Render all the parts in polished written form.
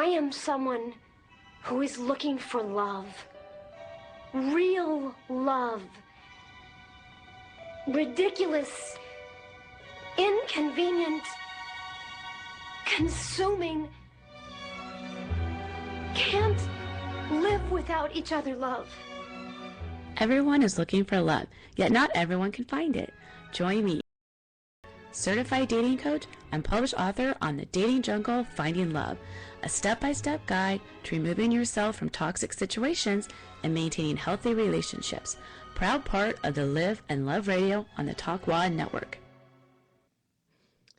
I am someone who is looking for love. Real love. Ridiculous, inconvenient, consuming. Can't live without each other love. Everyone is looking for love, yet not everyone can find it. Join me, certified dating coach and published author on the Dating Jungle Finding Love, a step-by-step guide to removing yourself from toxic situations and maintaining healthy relationships. Proud part of the Live and Love Radio on the Talk One Network.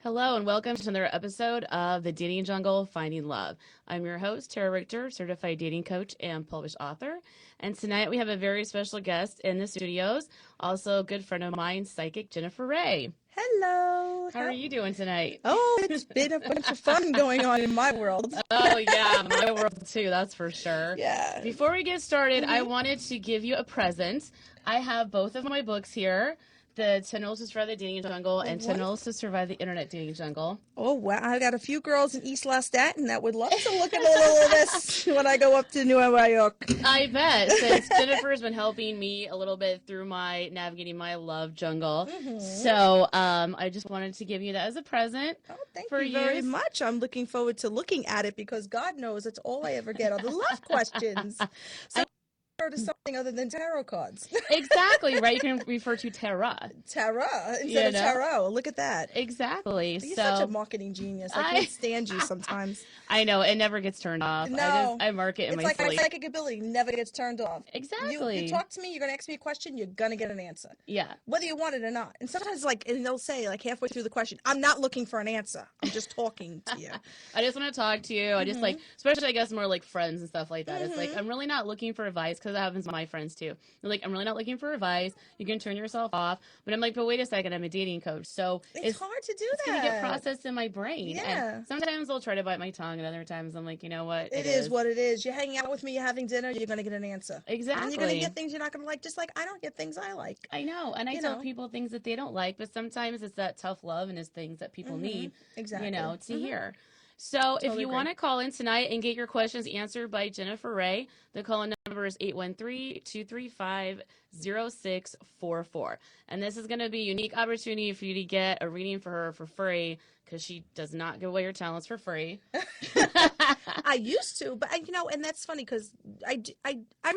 Hello and welcome to another episode of the Dating Jungle Finding Love. I'm your host, Tara Richter, certified dating coach and published author. And tonight we have a very special guest in the studios, also a good friend of mine, psychic Jennifer Ray. Hello. How are you doing tonight? Oh, it's been a bunch of fun going on in my world. Oh, yeah, my world too, that's for sure. Yeah. Before we get started, I wanted to give you a present. I have both of my books here. The 10 Rules to Survive the Dating Jungle and 10 Rules to Survive the Internet Dating Jungle. Oh, wow. I got a few girls in East Lastatin that would love to look at all of this when I go up to New York. I bet, since Jennifer's been helping me a little bit through my navigating my love jungle. So I just wanted to give you that as a present. Oh, thank you very much. I'm looking forward to looking at it because God knows that's all I ever get are the love questions. So to something other than tarot cards. Exactly, right? You can refer to tarot. Tarot instead of tarot. Look at that. Exactly. You're such a marketing genius. I can't stand you sometimes. I know. It never gets turned off. No. I mark it in my sleep. It's like my psychic ability never gets turned off. Exactly. You talk to me, you're going to ask me a question, you're going to get an answer. Yeah. Whether you want it or not. And sometimes, and they'll say, halfway through the question, I'm not looking for an answer. I'm just talking to you. I just want to talk to you. I just especially, I guess, more like friends and stuff like that. It's like, I'm really not looking for advice because that happens to my friends too. They're like, I'm really not looking for advice. You can turn yourself off. But I'm like, but wait a second, I'm a dating coach. So it's hard to do that. It's going to get processed in my brain. Yeah. And sometimes I'll try to bite my tongue, and other times I'm like, you know what? It is what it is. You're hanging out with me, you're having dinner, you're going to get an answer. Exactly. And you're going to get things you're not going to like, just like I don't get things I like. I know. And I tell people things that they don't like, but sometimes it's that tough love and it's things that people need, to hear. So if you want to call in tonight and get your questions answered by Jennifer Ray, the call-in number is 813-235-0644. And this is going to be a unique opportunity for you to get a reading for her for free because she does not give away her talents for free. I used to, but and that's funny because I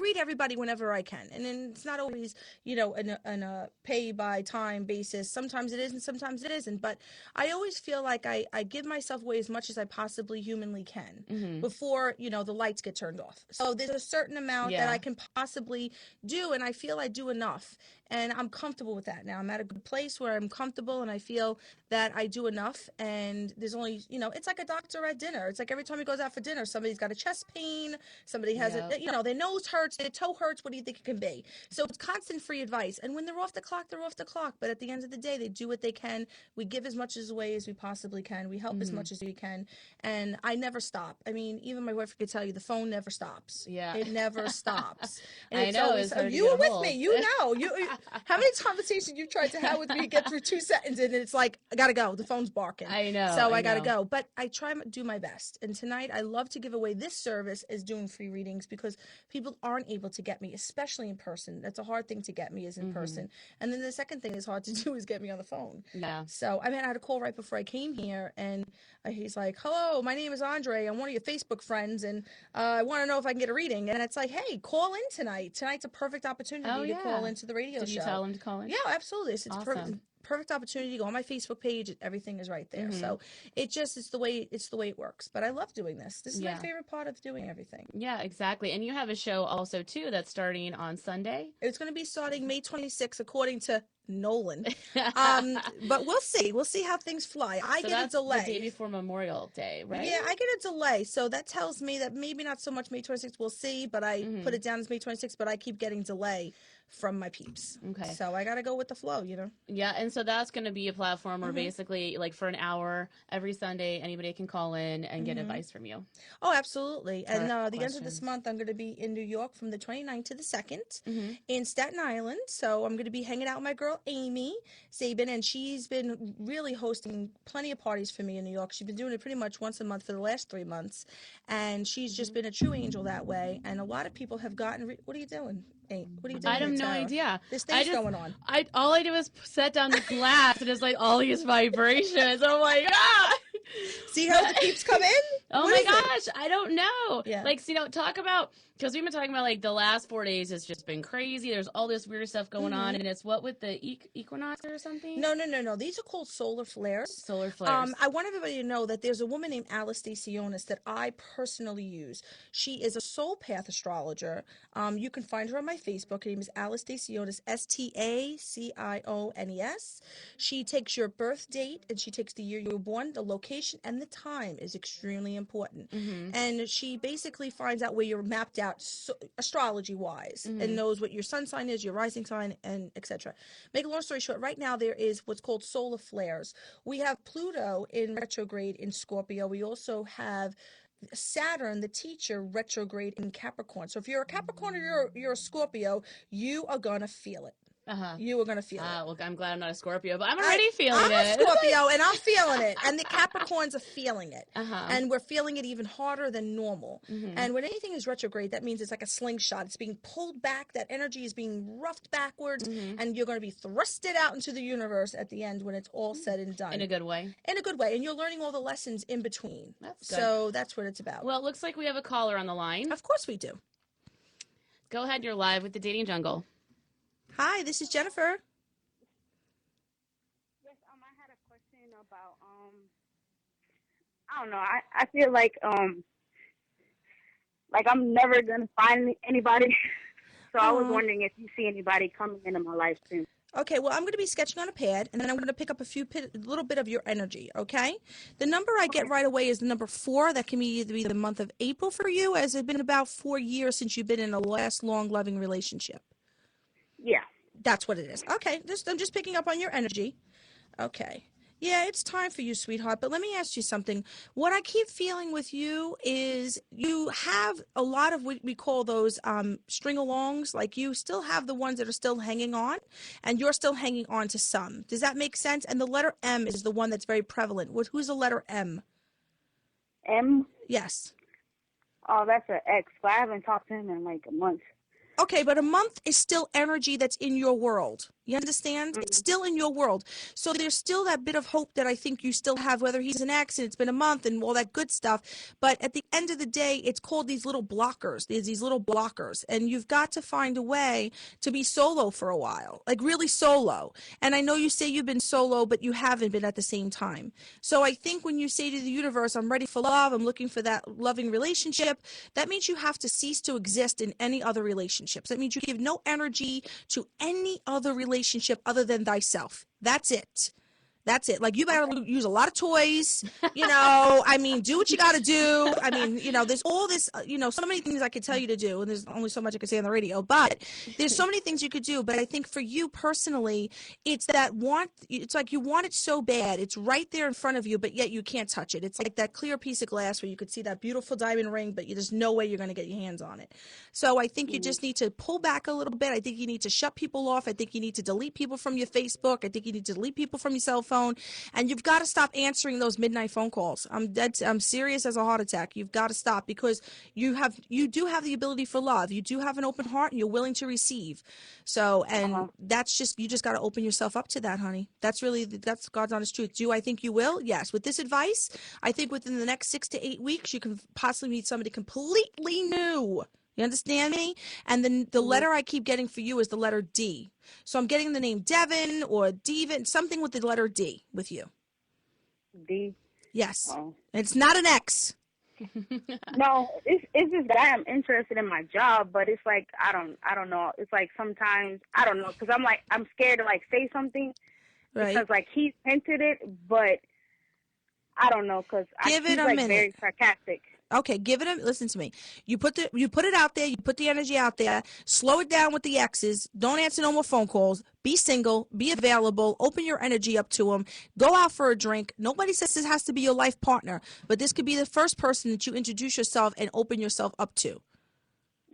read everybody whenever I can, and then it's not always in a pay by time basis. Sometimes it is, and sometimes it isn't. But I always feel like I give myself away as much as I possibly humanly can before the lights get turned off. So there's a certain amount that I can possibly do, and I feel I do enough. And I'm comfortable with that now. I'm at a good place where I'm comfortable and I feel that I do enough. And there's only, it's like a doctor at dinner. It's like every time he goes out for dinner, somebody's got a chest pain, somebody has their nose hurts, their toe hurts. What do you think it can be? So it's constant free advice. And when they're off the clock, they're off the clock. But at the end of the day, they do what they can. We give as much away as we possibly can. We help as much as we can. And I never stop. I mean, even my wife could tell you the phone never stops. Yeah. It never stops. And I know. you were with me. You know. How many conversations you've tried to have with me to get through 2 sentences and it's like, I gotta go. The phone's barking. I know. So I gotta go. But I try to do my best. And tonight I love to give away this service as doing free readings because people aren't able to get me, especially in person. That's a hard thing to get me is in person. And then the second thing is hard to do is get me on the phone. Yeah. So I had a call right before I came here and he's like, hello, my name is Andre. I'm one of your Facebook friends and I want to know if I can get a reading. And it's like, hey, call in tonight. Tonight's a perfect opportunity to call into the radio show. Did you tell him to call in? Yeah, absolutely. It's awesome. Perfect opportunity to go on my Facebook page. Everything is right there. So it's the way it works. But I love doing this. This is my favorite part of doing everything. Yeah, exactly. And you have a show also too that's starting on Sunday. It's going to be starting May 26th, according to Nolan. But we'll see. We'll see how things fly. I get a delay. The day before Memorial Day, right? Yeah, I get a delay. So that tells me that maybe not so much May 26th. We'll see. But I put it down as May 26th. But I keep getting delay from my peeps. Okay. So I got to go with the flow, Yeah, and so that's going to be a platform where basically, like for an hour every Sunday, anybody can call in and get advice from you. Oh, absolutely. And the end of this month, I'm going to be in New York from the 29th to the 2nd in Staten Island. So I'm going to be hanging out with my girls girl Amy Sabin, and she's been really hosting plenty of parties for me in New York. She's been doing it pretty much once a month for the last 3 months, and she's just been a true angel that way. And a lot of people have gotten. What are you doing? Hey, what are you I doing have there, no Tara? idea. There's things going on. All I did was set down the glass, and it's like all these vibrations. Oh my god! See how the peeps come in? Oh What my is it? gosh, I don't know. Yeah. Like, so, talk about, because we've been talking about like the last 4 days has just been crazy. There's all this weird stuff going on, and it's what with the equinox or something? No. These are called solar flares. Solar flares. I want everybody to know that there's a woman named Alice Stacionis that I personally use. She is a soul path astrologer. You can find her on my Facebook. Her name is Alice Stacionis, Staciones. She takes your birth date and she takes the year you were born. The location and the time is extremely important. And she basically finds out where you're mapped out astrology wise and knows what your sun sign is, your rising sign, and etc. Make a long story short, right now there is what's called solar flares. We have Pluto in retrograde in Scorpio. We also have Saturn, the teacher, retrograde in Capricorn. So if you're a Capricorn or you're a Scorpio, you are gonna feel it. You are going to feel it. Well, I'm glad I'm not a Scorpio, but I'm already feeling it. I'm a Scorpio, and I'm feeling it. And the Capricorns are feeling it. Uh-huh. And we're feeling it even harder than normal. And when anything is retrograde, that means it's like a slingshot. It's being pulled back. That energy is being roughed backwards. And you're going to be thrusted out into the universe at the end when it's all said and done. In a good way. In a good way. And you're learning all the lessons in between. That's good. So that's what it's about. Well, it looks like we have a caller on the line. Of course we do. Go ahead. You're live with the Dating Jungle. Hi, this is Jennifer. I had a question about I don't know. I feel like I'm never gonna find anybody. So I was wondering if you see anybody coming into my life soon. Okay, well, I'm going to be sketching on a pad, and then I'm going to pick up a little bit of your energy, okay? The number I get right away is the number 4. That can either be the month of April for you, as it's been about 4 years since you've been in a last long, loving relationship. Yeah. That's what it is. Okay, I'm just picking up on your energy. Okay. Yeah, it's time for you, sweetheart. But let me ask you something. What I keep feeling with you is you have a lot of what we call those string-alongs. Like you still have the ones that are still hanging on, and you're still hanging on to some. Does that make sense? And the letter M is the one that's very prevalent. Who's the letter M? M? Yes. Oh, that's an ex. But I haven't talked to him in like a month. Okay, but a month is still energy that's in your world. You understand? It's still in your world. So there's still that bit of hope that I think you still have, whether he's an ex and it's been a month and all that good stuff. But at the end of the day, it's called these little blockers. There's these little blockers. And you've got to find a way to be solo for a while, like really solo. And I know you say you've been solo, but you haven't been at the same time. So I think when you say to the universe, I'm ready for love, I'm looking for that loving relationship, that means you have to cease to exist in any other relationships. That means you give no energy to any other relationship other than thyself. That's it. That's it. Like, you better use a lot of toys, I mean, do what you got to do. I mean, there's all this, so many things I could tell you to do, and there's only so much I could say on the radio, but there's so many things you could do. But I think for you personally, it's like you want it so bad. It's right there in front of you, but yet you can't touch it. It's like that clear piece of glass where you could see that beautiful diamond ring, but there's no way you're going to get your hands on it. So I think you just need to pull back a little bit. I think you need to shut people off. I think you need to delete people from your Facebook. I think you need to delete people from your cell phone. And you've got to stop answering those midnight phone calls. I'm serious as a heart attack. You've got to stop, because you do have the ability for love. You do have an open heart, and you're willing to receive. So, and that's just, you just got to open yourself up to that, honey. That's God's honest truth. Do I think you will? Yes. With this advice, I think within the next 6 to 8 weeks, you can possibly meet somebody completely new. You understand me? And then the letter I keep getting for you is the letter D. So I'm getting the name Devin or Devin, something with the letter D with you. D? Yes. Oh. It's not an X. No, it's just that I'm interested in my job, but it's like, I don't know. It's like sometimes, I don't know, because I'm scared to like say something. Right. Because like he's hinted it, but I don't know, because he's like very sarcastic. Okay, listen to me. You put it out there, you put the energy out there, slow it down with the X's, don't answer no more phone calls, be single, be available, open your energy up to them, go out for a drink. Nobody says this has to be your life partner, but this could be the first person that you introduce yourself and open yourself up to.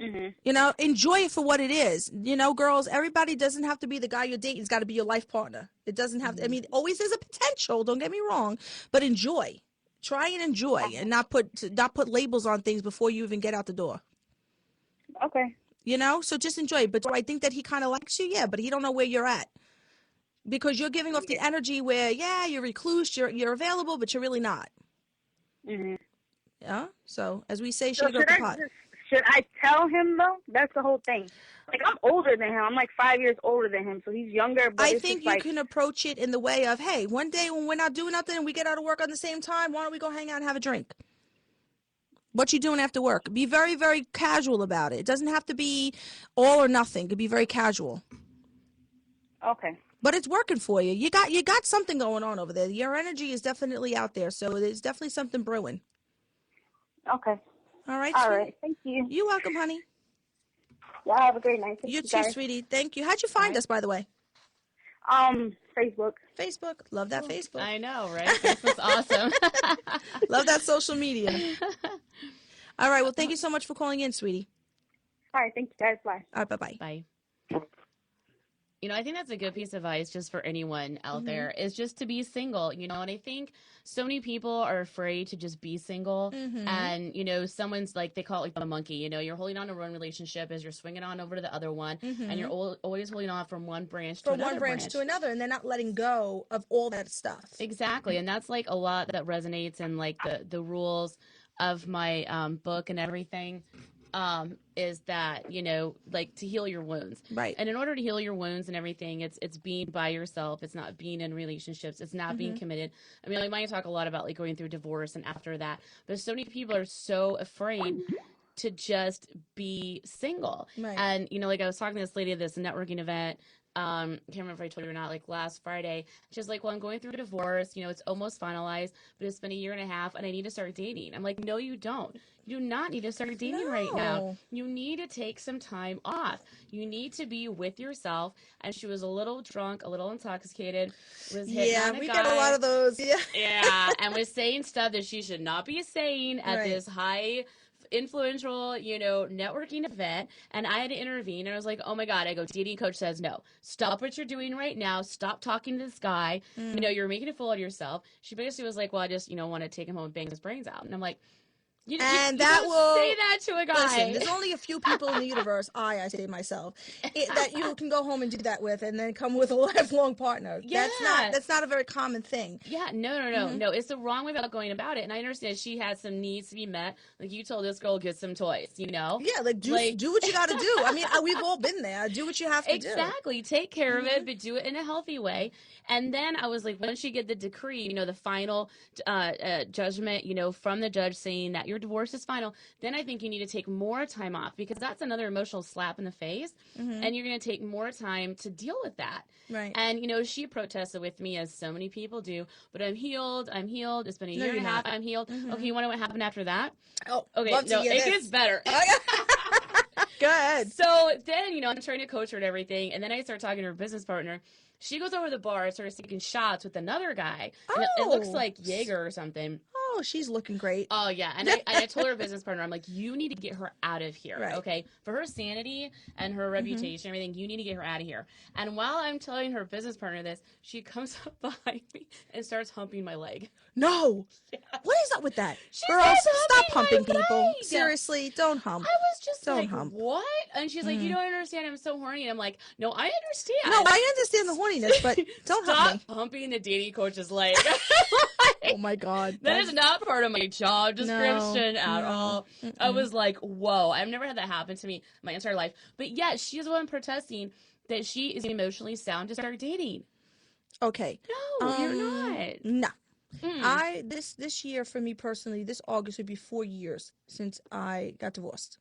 Mhm. You know, enjoy it for what it is. You know, girls, everybody doesn't have to be the guy you're dating. It's got to be your life partner. It doesn't have to, I mean, always there's a potential, don't get me wrong, but enjoy. Try and enjoy and not put labels on things before you even get out the door. Okay. You know, so just enjoy. But do I think that he kind of likes you? Yeah, but he don't know where you're at. Because you're giving off the energy where, yeah, you're recluse, you're available, but you're really not. Mhm. Yeah. So as we say, So shake up the pot. should I tell him though? That's the whole thing. Like I'm older than him. I'm like 5 years older than him, so he's younger. But I it's think just you like can approach it in the way of, hey, one day when we're not doing nothing and we get out of work on the same time, why don't we go hang out and have a drink? What you doing after work? Be very, very casual about it. It doesn't have to be all or nothing. It could be very casual. okay. But it's working for you. You got something going on over there. Your energy is definitely out there, so there's definitely something brewing. Okay. All right, All sweetie. right. Thank you. You're welcome, honey. Y'all have a great night. Thank You too, guys. sweetie. Thank you. How'd you find us, by the way? Facebook. Facebook. Love that Facebook. I know, right? Facebook's awesome. Love that social media. All right. Well, thank you so much for calling in, sweetie. All right. Thank you guys. Bye. All right. Bye-bye. Bye. You know, I think that's a good piece of advice just for anyone out there is just to be single, you know, and I think so many people are afraid to just be single and, you know, someone's like, they call it like the monkey, you know, you're holding on to one relationship as you're swinging on over to the other one and you're always holding on from one branch to another branch to another, and they're not letting go of all that stuff. Exactly. And that's like a lot that resonates in like the rules of my book and everything. Is that, you know, like to heal your wounds. Right. And in order to heal your wounds and everything, it's being by yourself. It's not being in relationships. It's not being committed. I mean, like, might talk a lot about like going through divorce and after that, but so many people are so afraid to just be single. Right. And, you know, like I was talking to this lady at this networking event. Can't remember if I told you or not, like last Friday. She's like, well, I'm going through a divorce, you know, it's almost finalized, but it's been a year and a half and I need to start dating. I'm like, no, you don't. You do not need to start dating right now. You need to take some time off. You need to be with yourself. And she was a little drunk, a little intoxicated, was hitting on a we guy. get a lot of those. Yeah, and was saying stuff that she should not be saying at this high influential, you know, networking event, and I had to intervene, and I was like, oh my god, I go, dating coach says no, stop what you're doing right now, stop talking to this guy, you know, you're making a fool of yourself. She basically was like, well, I just, you know, want to take him home and bang his brains out. And I'm like, you don't say that to a guy. Listen, there's only a few people in the universe, I say myself, that you can go home and do that with, and then come with a lifelong partner. Yeah. That's not a very common thing. Yeah, no. It's the wrong way about going about it. And I understand she had some needs to be met. Like you told this girl, get some toys, you know? Yeah, like do what you got to do. I mean, we've all been there. Do what you have to do. Exactly. Take care of it, but do it in a healthy way. And then I was like, once you get the decree, you know, the final judgment, you know, from the judge saying that your divorce is final, then I think you need to take more time off, because that's another emotional slap in the face. And you're going to take more time to deal with that. Right. And, you know, she protested with me, as so many people do, but I'm healed. It's been a year and a half. I'm healed. Okay, you want to know what happened after that? Oh, okay. No, it gets better. Go ahead. So then, you know, I'm trying to coach her and everything. And then I start talking to her business partner. She goes over to the bar and starts taking shots with another guy. And it looks like Jaeger or something. Oh, she's looking great. Oh, yeah. And I told her business partner, I'm like, you need to get her out of here, okay? For her sanity and her reputation and everything, you need to get her out of here. And while I'm telling her business partner this, she comes up behind me and starts humping my leg. No. Yeah. What is up with that? She Girls, stop humping people. Seriously, don't hump. I was just don't like, hump. What? And she's like, you don't understand. I'm so horny. And I'm like, no, I understand. No, I understand the horniness, but don't hump me. Stop humping the dating coach's leg. Oh my God. That is not part of my job description at all. I was like, whoa, I've never had that happen to me my entire life. But yet, she's the one protesting that she is emotionally sound to start dating. Okay. No, you're not. No. This year for me personally, this August would be 4 years since I got divorced.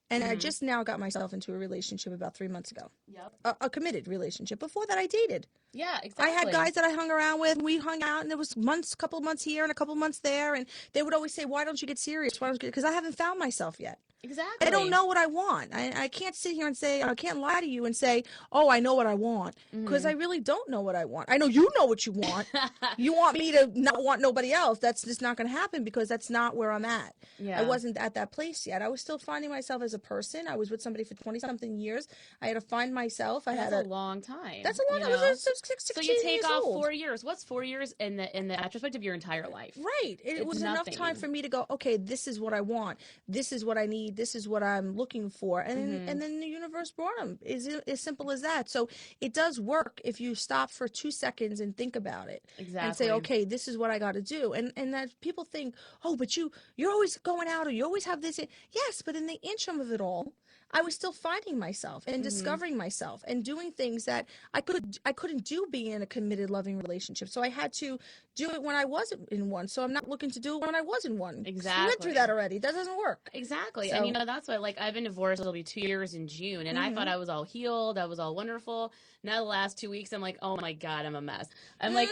And I just now got myself into a relationship about 3 months ago. Yep. A committed relationship. Before that, I dated. Yeah, exactly. I had guys that I hung around with. We hung out, and there was couple months here and a couple months there. And they would always say, "Why don't you get serious? Why don't you?" Because I haven't found myself yet. Exactly. I don't know what I want. I can't sit here and say, I can't lie to you and say, oh, I know what I want, because I really don't know what I want. I know you know what you want. You want me to not want nobody else. That's just not going to happen, because that's not where I'm at. Yeah. I wasn't at that place yet. I was still finding myself as a person. I was with somebody for 20 something years. I had to find myself. That's a long time. That's a long. You I know? was 16 So you take years off old. 4 years. What's 4 years in the retrospect of your entire life? Right. It It's was enough time nothing. for me to go, okay, this is what I want. This is what I need. This is what I'm looking for. And then the universe brought them. Is as simple as that. So it does work if you stop for 2 seconds and think about it. Exactly. And say, okay, this is what I got to do. And that people think, oh, but you're always going out, or you always have this. Yes, but in the interim of it all, I was still finding myself and discovering myself and doing things that I couldn't do being in a committed, loving relationship. So I had to do it when I wasn't in one. So I'm not looking to do it when I was in one. Exactly. We went through that already. That doesn't work. Exactly. So, And you know, that's what, like, I've been divorced, it'll be 2 years in June, and I thought I was all healed, I was all wonderful. Now the last 2 weeks I'm like, oh my God, I'm a mess. I'm like,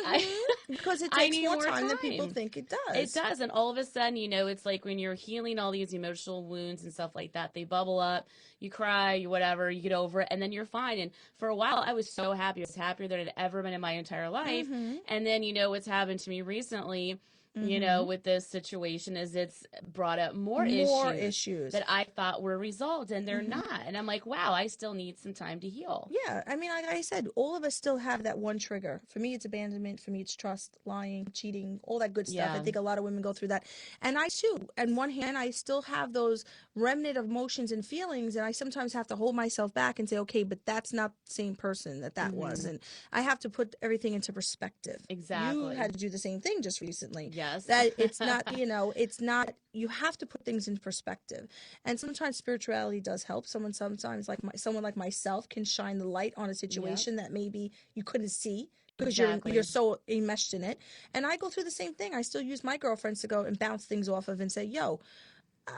because it I takes need more more time than people think it does. It does. And all of a sudden, you know, it's like when you're healing all these emotional wounds and stuff like that, they bubble up, you cry, you whatever, you get over it, and then you're fine. And for a while, I was so happy. I was happier than I'd ever been in my entire life. And then, you know, what's happened to me recently, you know, with this situation is it's brought up more issues that I thought were resolved, and they're not. And I'm like, wow, I still need some time to heal. Yeah, I mean, like I said, all of us still have that one trigger. For me, it's abandonment. For me, it's trust, lying, cheating, all that good stuff. I Yeah. think a lot of women go through that. And I too, on one hand, I still have those remnant of emotions and feelings, and I sometimes have to hold myself back and say, okay, but that's not the same person that was. And I have to put everything into perspective. Exactly. You had to do the same thing just recently. Yes. That it's not, you know, it's not, you have to put things in perspective. And sometimes spirituality does help. Sometimes like someone like myself can shine the light on a situation that maybe you couldn't see because you're so enmeshed in it. And I go through the same thing. I still use my girlfriends to go and bounce things off of and say, yo,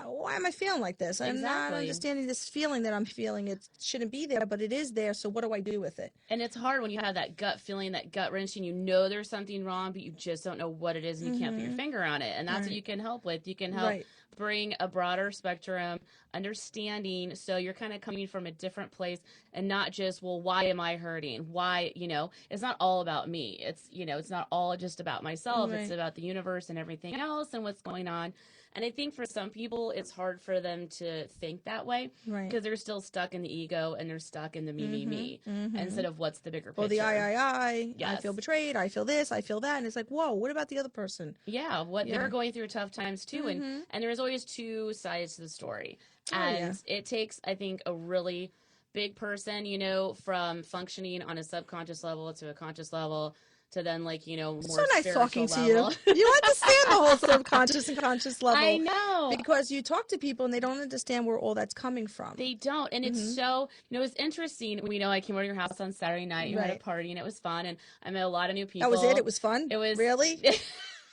why am I feeling like this? I'm not understanding this feeling that I'm feeling. It shouldn't be there, but it is there. So what do I do with it? And it's hard when you have that gut feeling, that gut wrenching. You know there's something wrong, but you just don't know what it is, and you can't put your finger on it. And that's what you can help with. You can help bring a broader spectrum understanding, so you're kind of coming from a different place and not just, well, why am I hurting? Why, you know, it's not all about me. It's, you know, it's not all just about myself. It's about the universe and everything else and what's going on. And I think for some people, it's hard for them to think that way because they're still stuck in the ego and they're stuck in the me, instead of what's the bigger picture. Well, the I feel betrayed, I feel this, I feel that. And it's like, whoa, what about the other person? Yeah, they're going through tough times too. And there's always two sides to the story. And it takes, I think, a really big person, you know, from functioning on a subconscious level to a conscious level to then, like, you know, more so nice talking level. to you. You understand the whole subconscious and conscious level. I know. Because you talk to people and they don't understand where all that's coming from. They don't. And it's so, you know, it's interesting. We know I came over to your house on Saturday night. You had a party and it was fun. And I met a lot of new people. That was it? It was fun? It was. Really?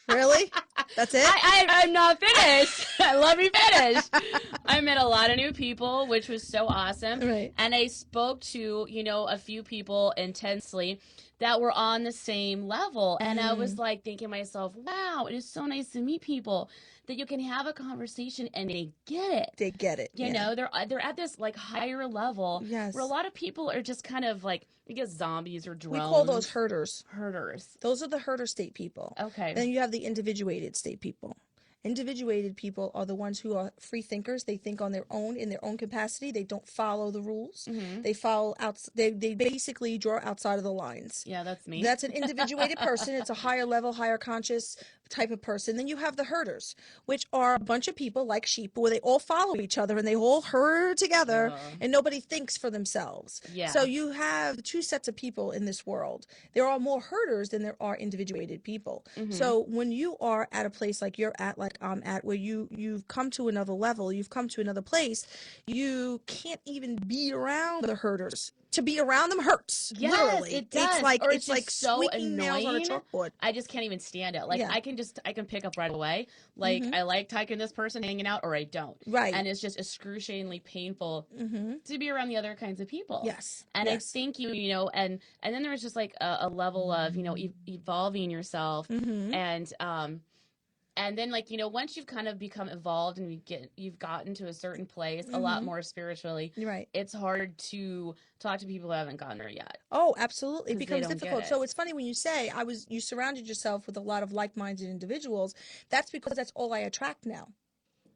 Really? That's it? I'm not finished. Let me finish. I met a lot of new people, which was so awesome. Right. And I spoke to, you know, a few people intensely that were on the same level. And I was like thinking to myself, wow, it is so nice to meet people that you can have a conversation and they get it. They get it. You know, they're at this like higher level where a lot of people are just kind of like, I guess, zombies or drones. We call those herders. Herders. Those are the herder state people. Okay. And then you have the individuated state people. Individuated people are the ones who are free thinkers. They think on their own, in their own capacity. They don't follow the rules. They follow out. They basically draw outside of the lines. Yeah, that's me. That's an individuated person. It's a higher level, higher conscious type of person. Then you have the herders, which are a bunch of people like sheep where they all follow each other and they all herd together and nobody thinks for themselves. Yeah. So you have two sets of people in this world. There are more herders than there are individuated people. So when you are at a place like you're at, like I'm at, where you've come to another level, you've come to another place, you can't even be around the herders. To be around them hurts. Yes, literally. it does. It's like so squeaking nails on a chalkboard. I just can't even stand it. Like I can pick up right away. Like I like talking to this person, hanging out, or I don't. Right. And it's just excruciatingly painful to be around the other kinds of people. Yes. And I think you know, and then there's just like a level of, you know, evolving yourself And then, like, once you've kind of become evolved and you've gotten to a certain place a lot more spiritually, Right. it's hard to talk to people who haven't gotten there yet Oh, absolutely. It because they becomes don't get difficult. it. So it's funny when you say you surrounded yourself with a lot of like-minded individuals. That's because that's all I attract now.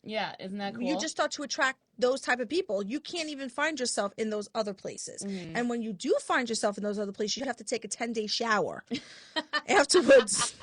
Yeah, isn't that cool? You just start to attract those type of people. You can't even find yourself in those other places. And when you do find yourself in those other places, you have to take a 10-day shower afterwards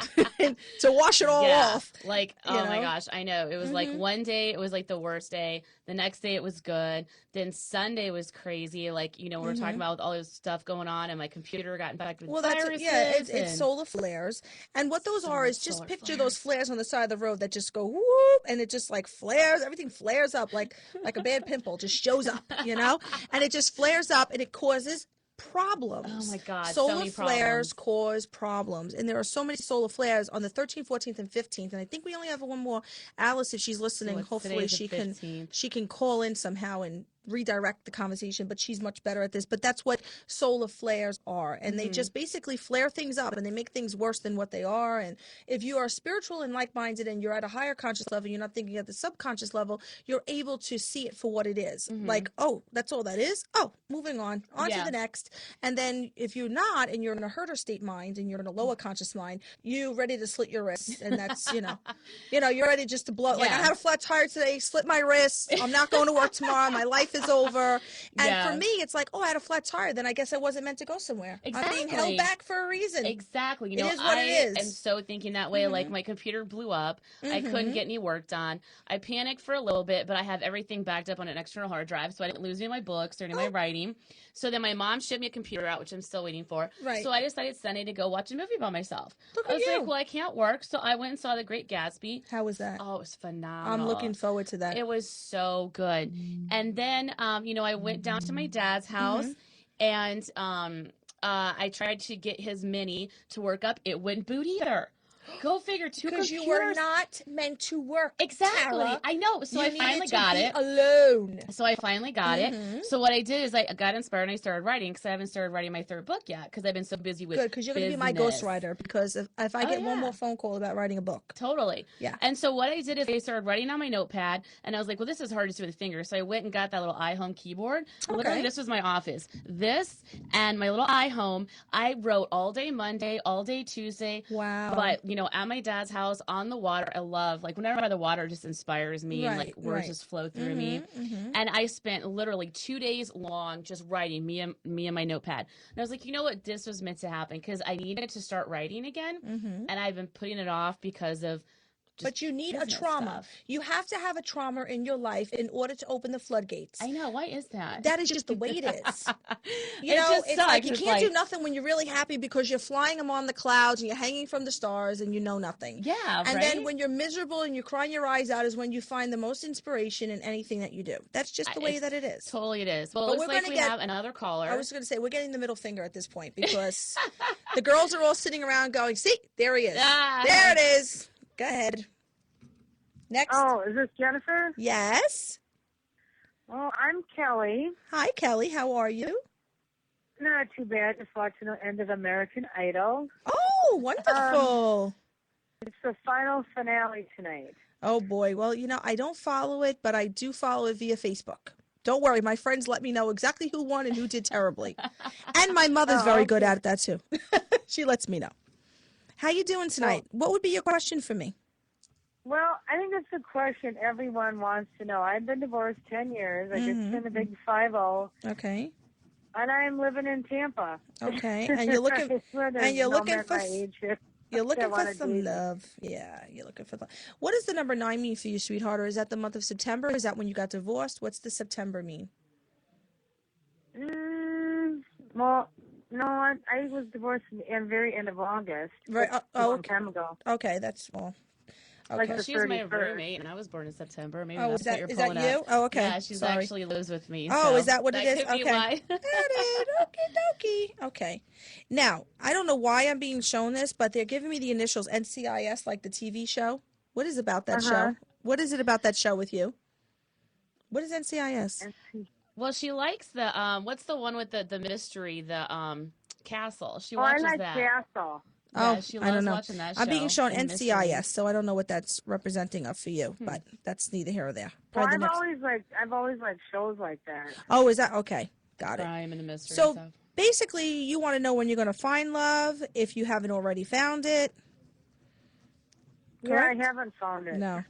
to wash it all off. Like, oh my gosh, I know. It was like Mhm. one day it was like the worst day. The next day it was good. Then Sunday was crazy. Like, we were talking about with all this stuff going on, and my computer got infected with Well, that's viruses. it's and solar flares, and what those so are much is just solar picture those flares. flares on the side of the road that just go whoop, and it just like flares. Everything flares up like a bad pimple, just shows up, and it just flares up, and it causes problems. Oh my God, so Solar many flares problems. cause problems, and there are so many solar flares on the 13th, 14th, and 15th. And I think we only have one more. Alice, if she's listening, what's hopefully today's the she 15th? can call in somehow and redirect the conversation, but she's much better at this. But that's what solar flares are, and they just basically flare things up, and they make things worse than what they are. And if you are spiritual and like-minded, and you're at a higher conscious level, you're not thinking at the subconscious level, you're able to see it for what it is. Like, oh, that's all that is. Oh, moving on to the next. And then if you're not, and you're in a herder state mind, and you're in a lower conscious mind, you're ready to slit your wrists, and that's you're ready just to blow. Like, I had a flat tire today, slit my wrist. I'm not going to work tomorrow. My life is over. And for me, it's like, oh, I had a flat tire. Then I guess I wasn't meant to go somewhere. Exactly. I'm being held back for a reason. Exactly. It is what it is. I am so thinking that way. Like, my computer blew up. I couldn't get any work done. I panicked for a little bit, but I have everything backed up on an external hard drive, so I didn't lose any of my books or any of my writing. So then my mom shipped me a computer out, which I'm still waiting for. Right. So I decided Sunday to go watch a movie by myself. Look I at was you. like, well, I can't work, so I went and saw The Great Gatsby. How was that? Oh, it was phenomenal. I'm looking forward to that. It was so good. And then, I went down to my dad's house, and I tried to get his mini to work up. It wouldn't boot either. Go figure. Because you were not meant to work. Exactly. Tara. I know. So You I finally needed to got be it. alone. So I finally got it. So what I did is I got inspired and I started writing, because I haven't started writing my third book yet, because I've been so busy with Good, because you're going to be my business. ghostwriter. Because if I get one more phone call about writing a book. Totally. Yeah. And so what I did is I started writing on my notepad, and I was like, well, this is hard to do with fingers. So I went and got that little iHome keyboard. Literally, this was my office. This and my little iHome. I wrote all day Monday, all day Tuesday. Wow. But, at my dad's house on the water, I love, like, whenever I'm by the water, it just inspires me, and like words just flow through me. And I spent literally 2 days long just writing, me and my notepad. And I was like, you know what? This was meant to happen, because I needed to start writing again. And I've been putting it off because of But you need a trauma. stuff. You have to have a trauma in your life in order to open the floodgates. I know. Why is that? That is just the way it is. It just it's sucks. like you It's can't do like- nothing when you're really happy, because you're flying among the clouds and you're hanging from the stars and you know nothing. Yeah, And right? then when you're miserable and you're crying your eyes out is when you find the most inspiration in anything that you do. That's just the way It's that it is. Totally it is. Well, But it looks we're like gonna we get- have another caller. I was going to say, we're getting the middle finger at this point, because the girls are all sitting around going, see, there he is. Ah. There it is. Go ahead. Next. Oh, is this Jennifer? Yes. Well, I'm Kelly. Hi, Kelly. How are you? Not too bad. Just watching the end of American Idol. Oh, wonderful. It's the final finale tonight. Oh, boy. Well, I don't follow it, but I do follow it via Facebook. Don't worry. My friends let me know exactly who won and who did terribly. And my mother's very good at that, too. She lets me know. How you doing tonight? What would be your question for me? Well, I think that's a question everyone wants to know. I've been divorced 10 years. I just turned a big 50, Okay. and I'm living in Tampa. Okay. And you're looking and you're looking for my age. you're looking I for wanna some date. love. Yeah, you're looking for love. What does the number 9 mean for you, sweetheart? Or is that the month of September? Is that when you got divorced? What's the September mean? Well, no, I was divorced in the very end of August. Right. A long time ago. Okay, that's well. Like Okay. the She's my 31st. roommate, and I was born in September. Maybe Oh, that's is that what you're is pulling that you? up. Oh, okay. Yeah, she's Sorry. actually lives with me. Oh, so is that what it is? Could be Okay. why. Got it. Okie dokie. Okay. Now, I don't know why I'm being shown this, but they're giving me the initials NCIS, like the TV show. What is about that show? What is it about that show with you? What is NCIS? Well, she likes the what's the one with the mystery, the castle. She Oh, I watches like that. Castle. Oh, Yeah, she I don't loves know. watching that I'm being show shown and NCIS, mysteries. so I don't know what that's representing of for you, Hmm. but that's neither here or there. Well, Probably the next. I've always liked shows like that. Oh, is that okay? Got it. Crime and the mystery So stuff. basically, you want to know when you're going to find love if you haven't already found it. Yeah, Correct? I haven't found it. No.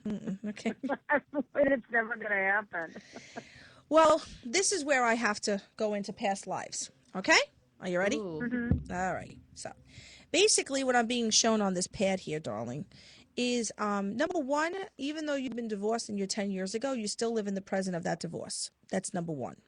Okay. It's never gonna happen. Well, this is where I have to go into past lives. Okay? Are you ready? Ooh. Mm-hmm. All right. So, basically, what I'm being shown on this pad here, darling, is number one, even though you've been divorced and you're 10 years ago, you still live in the present of that divorce. That's number one.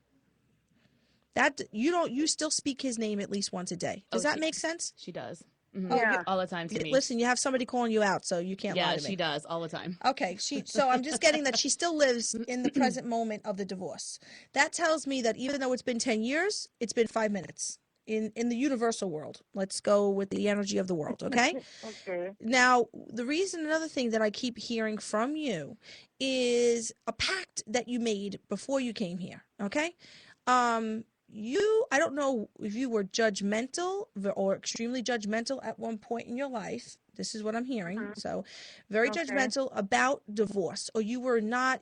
That you still speak his name at least once a day. Does that make sense? She does. Mhm. Yeah. All the time to me. Listen, you have somebody calling you out, so you can't lie Yeah, to me. she does all the time. Okay, so I'm just getting that she still lives in the present moment of the divorce. That tells me that even though it's been 10 years, it's been 5 minutes in the universal world. Let's go with the energy of the world, okay? Okay. Now, another thing that I keep hearing from you is a pact that you made before you came here, okay? I don't know if you were judgmental or extremely judgmental at one point in your life. This is what I'm hearing. So, very judgmental about divorce, or you're not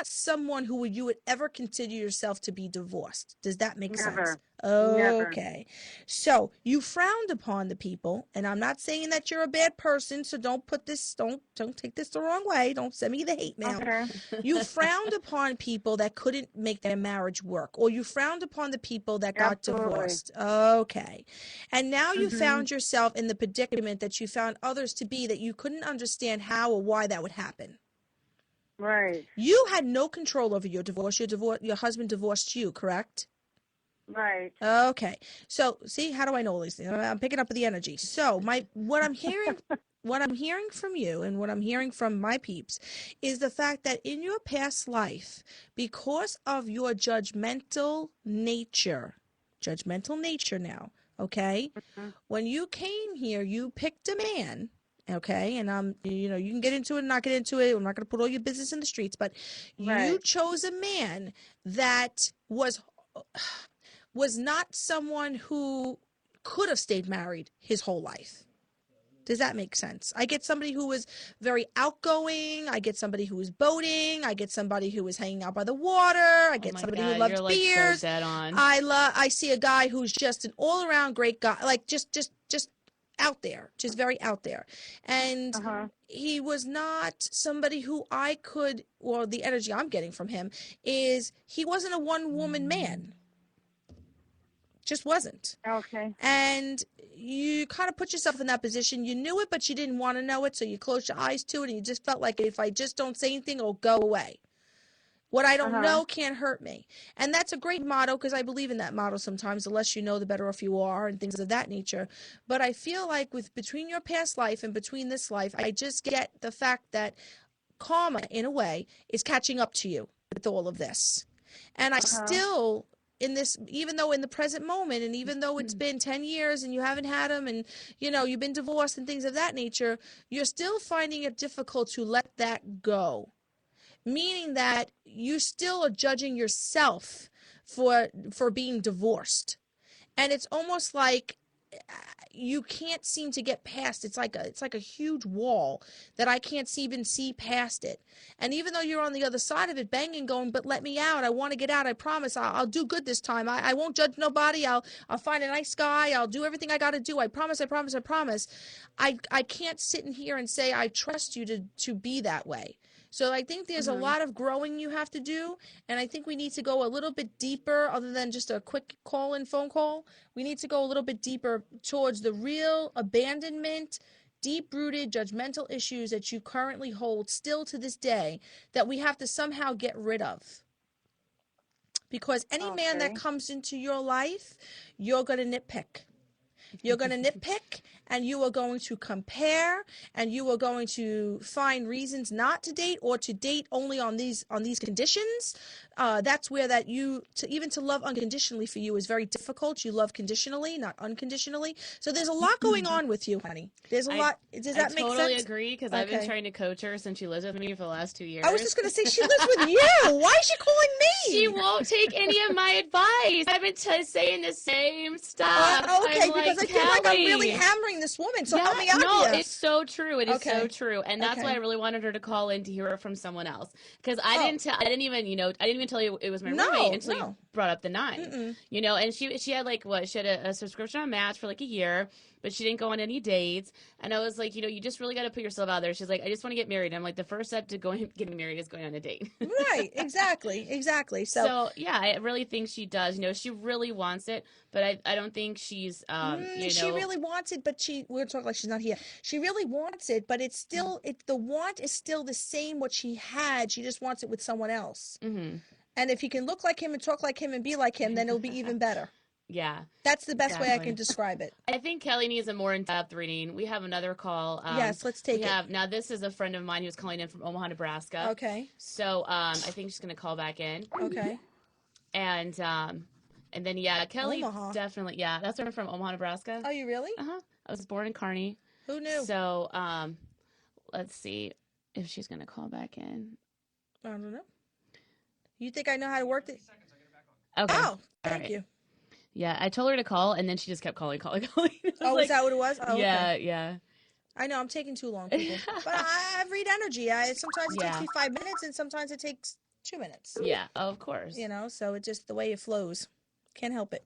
someone who you would ever consider yourself to be divorced. Does that make sense? Never. Okay. So, you frowned upon the people, and I'm not saying that you're a bad person, so don't take this the wrong way. Don't send me the hate mail. Okay. You frowned upon people that couldn't make their marriage work, or you frowned upon the people that got Absolutely. divorced. Okay. And now you found yourself in the predicament that you found others to be, that you couldn't understand how or why that would happen. Right. You had no control over your divorce. Your husband divorced you, correct? Right. Okay. So, see, how do I know all these things? I'm picking up the energy. So, what I'm hearing from you and what I'm hearing from my peeps is the fact that in your past life, because of your judgmental nature now, okay? When you came here, you picked a man, okay? And you can get into it and not get into it. I'm not going to put all your business in the streets, but you Right. chose a man that was not someone who could have stayed married his whole life. Does that make sense? I get somebody who was very outgoing. I get somebody who was boating. I get somebody who was hanging out by the water. I get somebody who loved you're like beers. so dead on. I see a guy who's just an all-around great guy, like just out there, just very out there. And he was not somebody who the energy I'm getting from him is he wasn't a one-woman man. Just wasn't. Okay. And you kind of put yourself in that position. You knew it, but you didn't want to know it, so you closed your eyes to it, and you just felt like, if I just don't say anything, it'll go away. What I don't know can't hurt me. And that's a great motto, because I believe in that motto sometimes. The less you know, the better off you are, and things of that nature. But I feel like between your past life and between this life, I just get the fact that karma, in a way, is catching up to you with all of this. And I still, in this, even though in the present moment, and even though it's been 10 years and you haven't had him, and you've been divorced and things of that nature, you're still finding it difficult to let that go. Meaning that you still are judging yourself for being divorced. And it's almost like you can't seem to get past. It's like a huge wall that I can't even see past it. And even though you're on the other side of it, banging, going, but let me out. I want to get out. I promise. I'll do good this time. I won't judge nobody. I'll find a nice guy. I'll do everything I got to do. I promise. I promise. I promise. I can't sit in here and say I trust you to be that way. So I think there's a lot of growing you have to do, and I think we need to go a little bit deeper other than just a quick phone call. We need to go a little bit deeper towards the real abandonment, deep-rooted judgmental issues that you currently hold still to this day that we have to somehow get rid of. Because any man that comes into your life, you're going to nitpick. You're going to nitpick, and you are going to compare, and you are going to find reasons not to date, or to date only on these conditions. That's where to love unconditionally for you is very difficult. You love conditionally, not unconditionally. So there's a lot going on with you, honey. There's a lot. Does that make sense? I totally agree, because I've been trying to coach her since she lives with me for the last 2 years. I was just going to say, she lives with you. Why is she calling me? She won't take any of my advice. I've been saying the same stuff. Okay, I'm like, because I feel like I'm really Kelly. hammering this woman. So Yeah, help me out no, here. it's so true. It is so Okay. true, and that's why I Okay. really wanted her to call in to hear it from someone else. Because Oh, I didn't even, I didn't even tell you it was my roommate no, until you no. brought up the 9. Mm-mm. And she had like what? She had a subscription on Match for like a year, but she didn't go on any dates. And I was like, you just really got to put yourself out there. She's like, I just want to get married. I'm like, the first step to getting married is going on a date. Right. Exactly. Exactly. So, So yeah, I really think she does. She really wants it, but I don't think she's she really wants it, but we're talking like she's not here. She really wants it, but it's still, the want is still the same what she had. She just wants it with someone else. Mm-hmm. And if he can look like him and talk like him and be like him, then it'll be even better. Yeah, That's the best way I can exactly. describe it. I think Kelly needs a more in-depth reading. We have another call. Yes, let's take it. Now this is a friend of mine who's calling in from Omaha, Nebraska. Okay. So I think she's gonna call back in. Okay. And then yeah, Kelly Omaha. definitely, yeah, that's her from Omaha, Nebraska. Oh, you really? Uh-huh. I was born in Kearney. Who knew? So let's see if she's gonna call back in. I don't know. You think I know how to work it? Okay. Oh, thank right. you. Yeah, I told her to call, and then she just kept calling. I was Oh, like, is that what it was? Oh, yeah, okay. yeah. I know I'm taking too long, people. But I read energy. Sometimes it takes me 5 minutes, and sometimes it takes 2 minutes. Yeah, of course. So it's just the way it flows. Can't help it.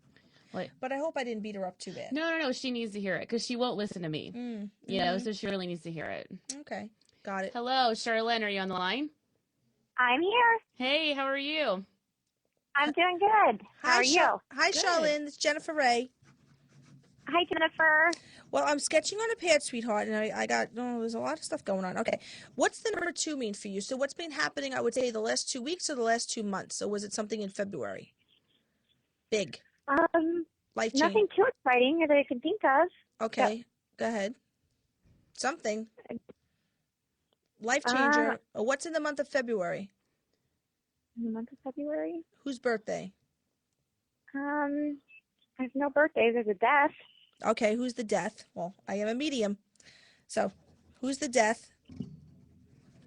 What? But I hope I didn't beat her up too bad. No. She needs to hear it because she won't listen to me. So she really needs to hear it. Okay, got it. Hello, Charlene. Are you on the line? I'm here. Hey, how are you? I'm doing good. How are you? Hi, Good. Charlene. It's Jennifer Ray. Hi, Jennifer. Well, I'm sketching on a pad, sweetheart, and I got, there's a lot of stuff going on. Okay, what's the number 2 mean for you? So what's been happening, I would say, the last 2 weeks or the last 2 months? So was it something in February? Big. Life change. Nothing too exciting that I can think of. Okay, go ahead. Something. Life changer. What's in the month of February? In the month of February? Whose birthday? There's no birthdays. There's a death. Okay, who's the death? Well, I am a medium. So, who's the death?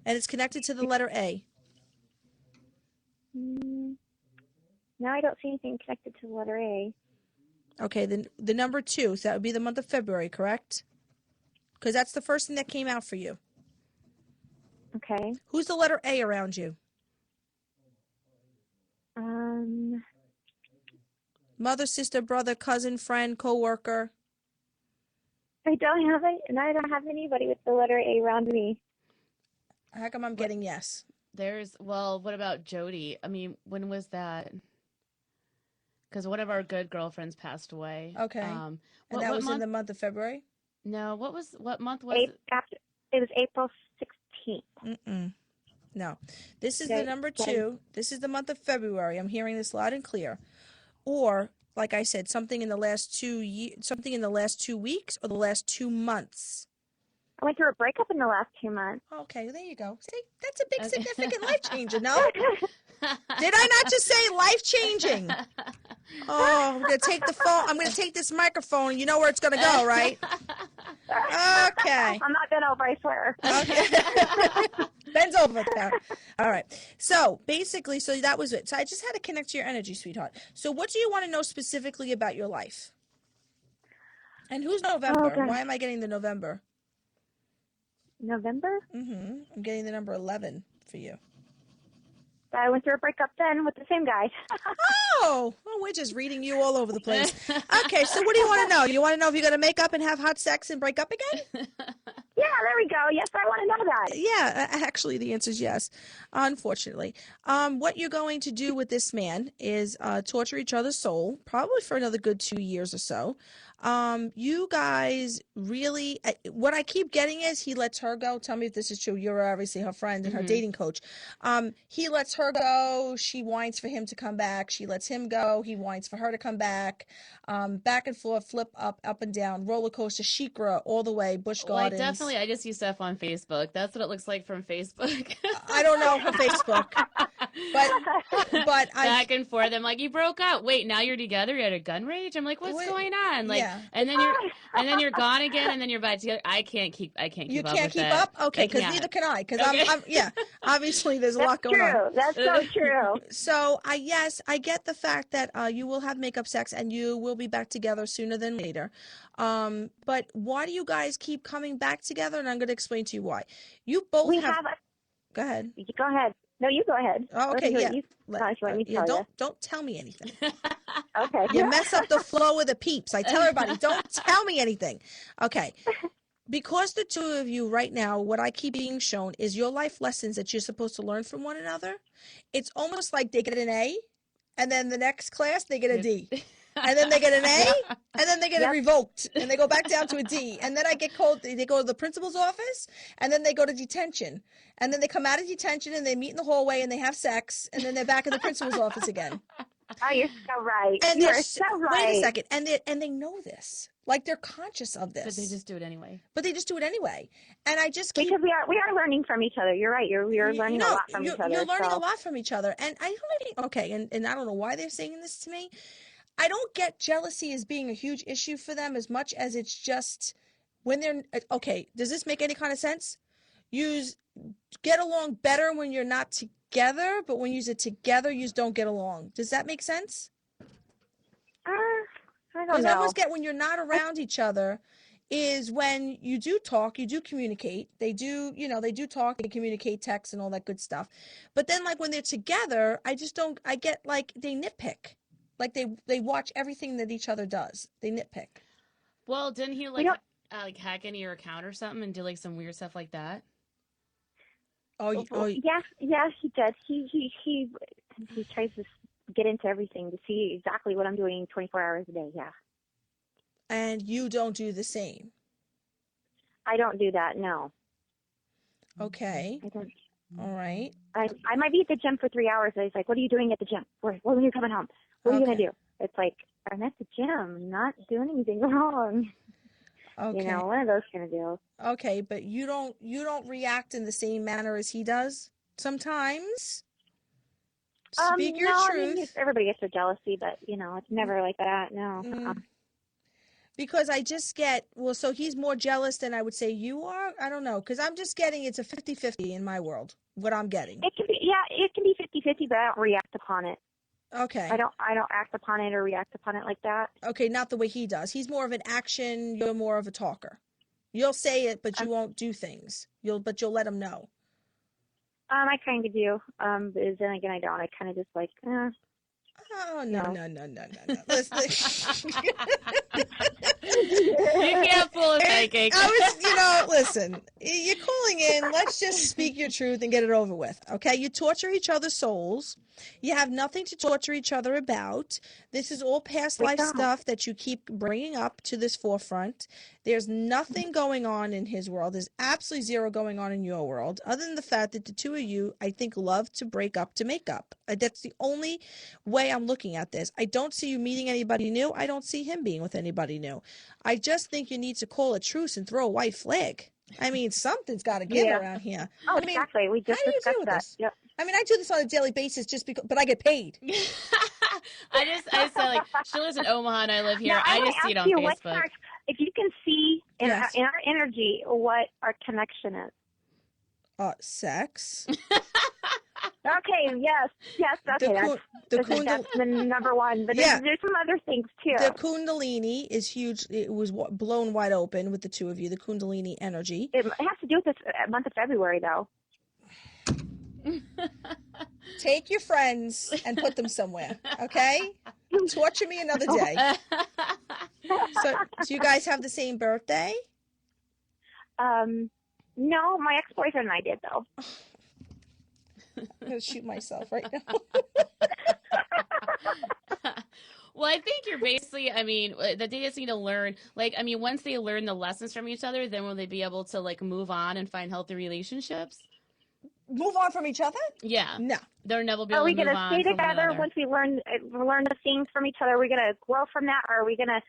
And it's connected to the letter A. No, I don't see anything connected to the letter A. Okay, then the number 2, so that would be the month of February, correct? Because that's the first thing that came out for you. Okay. Who's the letter A around you? Mother, sister, brother, cousin, friend, co-worker. I don't have it, and I don't have anybody with the letter A around me. How come I'm getting yes? What about Jody? I mean, when was that? Because one of our good girlfriends passed away. Okay. And that was in the month of February? No, what month was it? It was April 16th. Mm-mm. No. This is the number 2. This is the month of February. I'm hearing this loud and clear. Or, like I said, something in the last 2 weeks or the last 2 months. I went through a breakup in the last 2 months. Okay, there you go. See, that's a big significant life changer, no? Did I not just say life changing? Oh, I'm gonna take the phone. I'm gonna take this microphone, and you know where it's gonna go, right? Okay. I'm not bent over, I swear. Okay. Bends over there. All right. So basically, that was it. So I just had to connect to your energy, sweetheart. So what do you want to know specifically about your life? And who's November? Okay. Why am I getting the November? November? Mm-hmm. I'm getting the number 11 for you. I went through a breakup then with the same guy. Oh, well, we're just reading you all over the place. Okay, so what do you want to know? You want to know if you're going to make up and have hot sex and break up again? Yeah, there we go. Yes, I want to know that. Yeah, actually, the answer is yes, unfortunately. What you're going to do with this man is torture each other's soul, probably for another good 2 years or so. You guys really, what I keep getting is he lets her go. Tell me if this is true. You're obviously her friend and her dating coach. He lets her go. She whines for him to come back. She lets him go. He whines for her to come back. Back and forth, flip up and down, roller coaster, Shikra, all the way, Busch Gardens. I just see stuff on Facebook. That's what it looks like from Facebook. I don't know her Facebook. but I back and forth. I'm like, you broke up. Wait, now you're together. You're at a gun rage. I'm like, what's Wait, going on? Like, yeah. and then you're gone again, and then you're back together. I can't keep You up can't with keep that. up? Okay, I because neither can't. can I. Because Okay. yeah, obviously there's a lot going on. True. That's so true. So yes, I get the fact that you will have makeup sex and you will be back together sooner than later. But why do you guys keep coming back together? And I'm going to explain to you why. You both We have. have Go ahead. Go ahead. No, you go ahead. Oh, Let me okay, hear yeah. what you, let me Yeah, tell you. don't tell me anything. Okay. You mess up the flow of the peeps. I tell everybody, don't tell me anything. Okay. Because the two of you right now, what I keep being shown is your life lessons that you're supposed to learn from one another. It's almost like they get an A, and then the next class they get a D, and then they get an A, Yep. and then they get it revoked, and they go back down to a D, and then I get called. They go to the principal's office, and then they go to detention, and then they come out of detention and they meet in the hallway and they have sex, and then they're back in the principal's office again. Oh, you're so right. And You are so right. wait a second, and they know this, like they're conscious of this, But they just do it anyway. And I just keep Because we are learning from each other. You're right. You're learning a lot from each other. You're learning so. a lot from each other, and I don't really, okay, and I don't know why they're saying this to me. I don't get jealousy as being a huge issue for them as much as it's just when they're okay. Does this make any kind of sense? You get along better when you're not together, but when you're together, you don't get along. Does that make sense? I don't Because I know. almost get when you're not around each other is when you do talk, you do communicate. They do, they do talk, they communicate, text and all that good stuff. But then like when they're together, I get like they nitpick. Like they watch everything that each other does. They nitpick. Well, didn't he like hack into your account or something and do like some weird stuff like that? Yeah, he did. He tries to get into everything to see exactly what I'm doing 24 hours a day. Yeah. And you don't do the same. I don't do that. No. Okay. I don't. All right. I might be at the gym for 3 hours. And he's like, "What are you doing at the gym? When are you coming home? What are you gonna do?" It's like, I'm at the gym, not doing anything wrong. Okay. One of those kind of deals. Okay, but you don't react in the same manner as he does sometimes. Speak your no, truth. I mean, everybody gets their jealousy, but it's never like that. No. Because I just get, so he's more jealous than I would say you are. I don't know, because I'm just getting it's a 50-50 in my world. What I'm getting. It can be 50-50, but I don't react upon it. Okay. I don't act upon it or react upon it like that. Okay, not the way he does. He's more of an action. You're more of a talker. You'll say it, but you won't do things. You'll let him know. I kind of do. But then again, I don't. I kind of just like. Oh no. Listen. You can't fool a psychic. Listen. You're calling in. Let's just speak your truth and get it over with. Okay? You torture each other's souls. You have nothing to torture each other about. This is all past life stuff that you keep bringing up to this forefront. There's nothing going on in his world. There's absolutely zero going on in your world, other than the fact that the two of you, I think, love to break up to make up. That's the only way I'm looking at this. I don't see you meeting anybody new. I don't see him being with anybody new. I just think you need to call a truce and throw a white flag. I mean, something's got to give around here. Oh, exactly. We just discussed that. Yep. I mean, I do this on a daily basis just because, but I get paid. I said like she lives in Omaha and I live here. Now, I just see it on Facebook. If you can see in our energy what our connection is. Sex. Okay. Yes. Okay. That's the number one. But there's some other things too. The Kundalini is huge. It was blown wide open with the two of you. The Kundalini energy. It has to do with this month of February, though. Take your friends and put them somewhere, okay? Torture me another day. So you guys have the same birthday? No, my ex-boyfriend and I did, though. I'm going to shoot myself right now. Well, I think you're basically, that they just need to learn, once they learn the lessons from each other, then will they be able to, move on and find healthy relationships? Move on from each other? Yeah. No. They'll never be Are able we to going move to on stay from one together another. once we learn the things from each other? Are we going to grow from that, or are we going to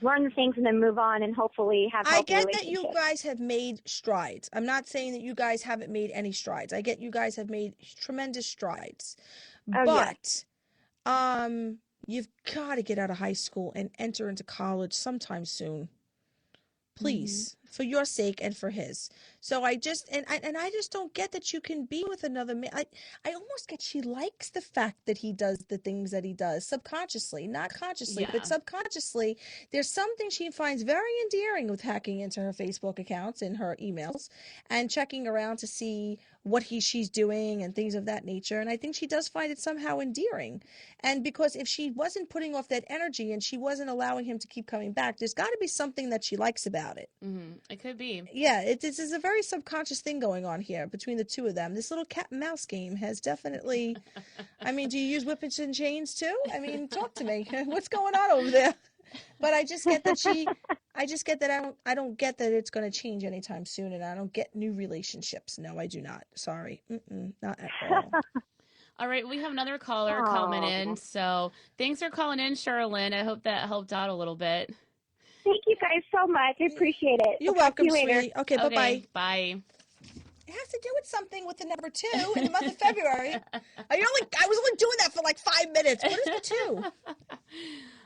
learn the things and then move on and hopefully have I healthy get that you relationships? guys have made strides. I'm not saying that you guys haven't made any strides. I get you guys have made tremendous strides. Oh, yes. But you've got to get out of high school and enter into college sometime soon. Please, for your sake and for his. So I just I just don't get that you can be with another man. I almost get she likes the fact that he does the things that he does subconsciously, not consciously, Yeah. but subconsciously. There's something she finds very endearing with hacking into her Facebook accounts and her emails and checking around to see what she's doing and things of that nature. And I think she does find it somehow endearing. And because if she wasn't putting off that energy and she wasn't allowing him to keep coming back, there's got to be something that she likes about it. It could be. Yeah, this is a very subconscious thing going on here between the two of them. This little cat and mouse game has definitely. I mean, do you use whippets and chains too? I mean, talk to me. What's going on over there? But I just get that I don't get that it's going to change anytime soon, and I don't get new relationships. No, I do not. Sorry, not at all. All right, we have another caller coming in. So thanks for calling in, Charlene. I hope that helped out a little bit. Thank you guys so much. I appreciate it. You're I'll talk to welcome, you later. sweetie. Okay, bye-bye. Bye. It has to do with something with the number 2 in the month of February. I was only doing that for like 5 minutes. What is the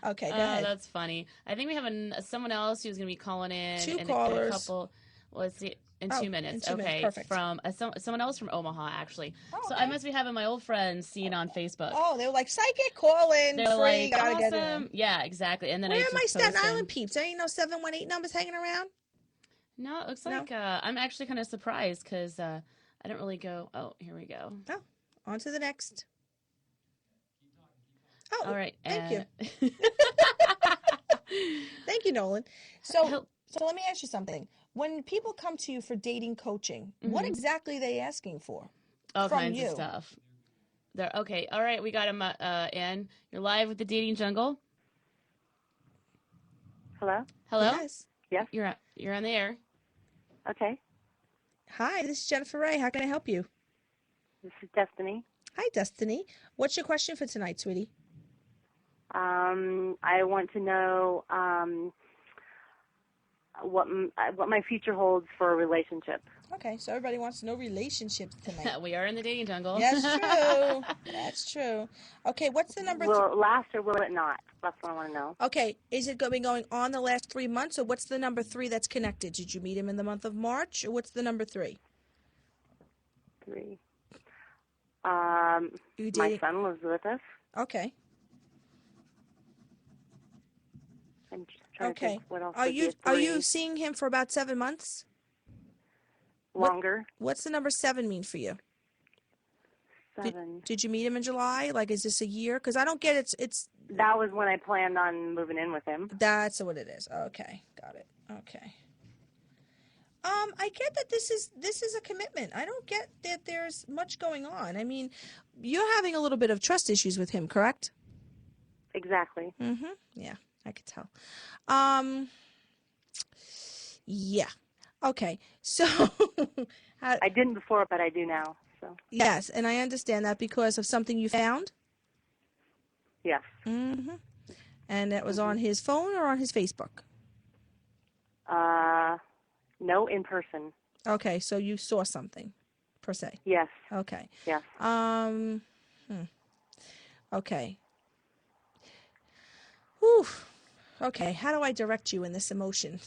2? Okay, go ahead. That's funny. I think we have someone else who's going to be calling in. Two in callers. a couple. Let's see. In 2 minutes. In 2 minutes. Okay. Perfect. From someone else from Omaha, actually. Oh, So okay. I must be having my old friends seen on Facebook. Oh, they were like, psychic, call in, They're free, like, gotta awesome. get in. Yeah, exactly. And then Where I are just my Staten posted. Island peeps? There ain't no 718 numbers hanging around? No, it looks like I'm actually kind of surprised because I don't really go. Oh, here we go. Oh, on to the next. Oh, All right. Thank you. Thank you, Nolan. So let me ask you something. When people come to you for dating coaching, what exactly are they asking for? All from kinds you? of stuff. There. Okay. All right. We got him in. You're live with the Dating Jungle. Hello? Hello. Yes. Yes. You're on the air. Okay. Hi, this is Jennifer Ray. How can I help you? This is Destiny. Hi, Destiny. What's your question for tonight, sweetie? I want to know what my future holds for a relationship. Okay, so everybody wants to know relationships tonight. We are in the Dating Jungle. That's true. That's true. Okay, what's the number? Will it last or will it not? That's what I want to know. Okay, is it going to be going on the last 3 months, or what's the number 3 that's connected? Did you meet him in the month of March, or what's the number 3? 3. You My dating? son lives with us. Okay. I'm just trying to think what else Are would be a you 3. seeing him for about 7 months? Longer? What's the number 7 mean for you? 7. Did you meet him in July? Like, is this a year? Because I don't get it's. That was when I planned on moving in with him. That's what it is. Okay, got it. Okay. I get that this is a commitment. I don't get that there's much going on. I mean, you're having a little bit of trust issues with him, correct? Exactly. Mm-hmm. Yeah, I could tell. Yeah. Okay. So I didn't before, but I do now. So yes, and I understand that because of something you found. yes. Mm-hmm. And that was on his phone or on his Facebook? No, in person. Okay, so you saw something, per se. Yes. Okay. Yes. Okay. Whew. Okay, how do I direct you in this emotion?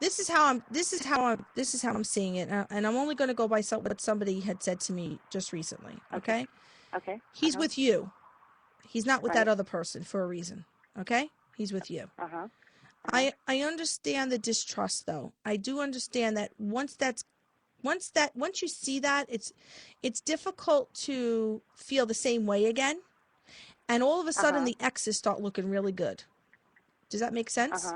This is how I'm seeing it, and I'm only going to go by what somebody had said to me just recently. Okay. Okay. He's with you. He's not with Right. that other person for a reason. Okay. He's with you. Uh-huh. I understand the distrust, though. I do understand that once you see that, it's difficult to feel the same way again, and all of a sudden the X's start looking really good. Does that make sense?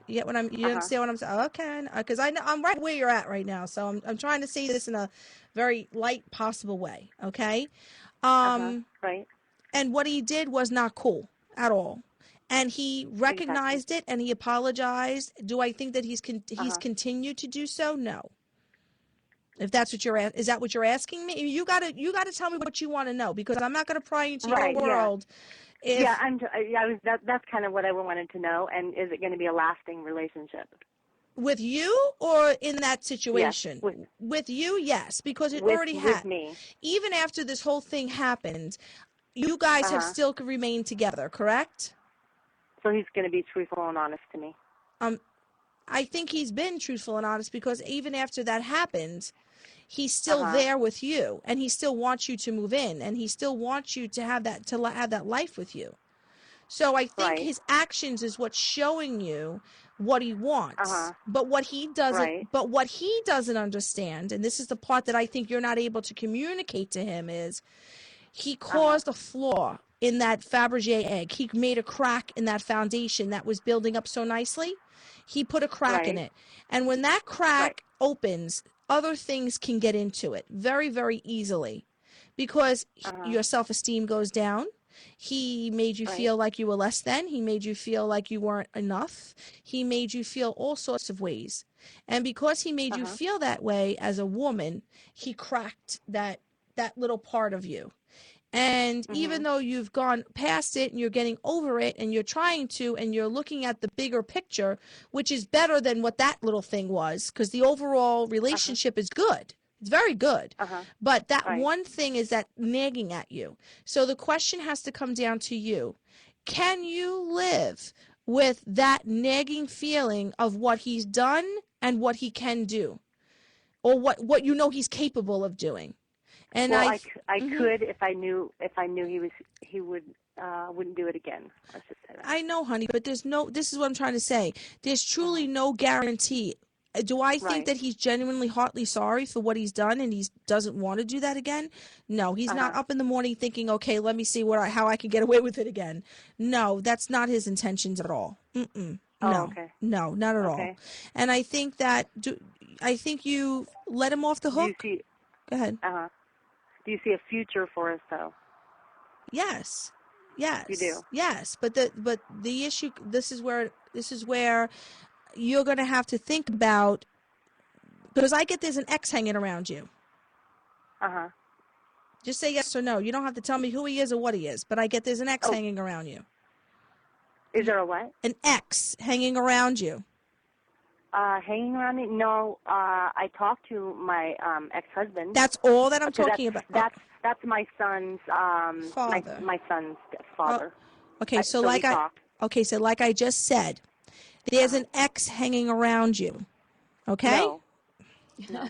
You get what you understand what I'm saying? Okay, because I'm right where you're at right now, so I'm trying to say this in a very light possible way. Okay. Right. And what he did was not cool at all. And he recognized it and he apologized. Do I think that he's continued to do so? No. If that's what is that what you're asking me? You gotta tell me what you want to know, because I'm not gonna pry into your world. Yeah, that's kind of what I wanted to know. And is it going to be a lasting relationship? With you or in that situation? Yes, with you, yes, because it already had. With me. Even after this whole thing happened, you guys have still remained together, correct? So he's going to be truthful and honest to me. I think he's been truthful and honest, because even after that happened, he's still there with you, and he still wants you to move in, and he still wants you to have that life with you. So I think his actions is what's showing you what he wants. But what he doesn't understand, and this is the part that I think you're not able to communicate to him, is he caused a flaw in that Fabergé egg. He made a crack in that foundation that was building up so nicely. He put a crack in it. And when that crack opens, other things can get into it very, very easily, because your self-esteem goes down. He made you feel like you were less than. He made you feel like you weren't enough. He made you feel all sorts of ways. And because he made you feel that way as a woman, he cracked that little part of you. And even though you've gone past it and you're getting over it and you're trying to, and you're looking at the bigger picture, which is better than what that little thing was, because the overall relationship is good. It's very good. But that one thing is that nagging at you. So the question has to come down to you. Can you live with that nagging feeling of what he's done and what he can do, or what you know he's capable of doing? And I could if I knew he wouldn't do it again. Let's just say that. I know, honey, but this is what I'm trying to say. There's truly no guarantee. Do I think that he's genuinely heartily sorry for what he's done and he doesn't want to do that again? No, he's not up in the morning thinking, okay, let me see how I can get away with it again. No, that's not his intentions at all. No, no, not at all. And I think I think you let him off the hook. Go ahead. Do you see a future for us, though? Yes. You do. Yes, but the issue. This is where you're going to have to think about, because I get there's an X hanging around you. Just say yes or no. You don't have to tell me who he is or what he is, but I get there's an X hanging around you. Is there a what? An X hanging around you. Hanging around me? No, I talked to my ex-husband. That's all that I'm talking about. That's my son's father. My son's father. Okay, so like I just said, there's an X hanging around you. Okay? No.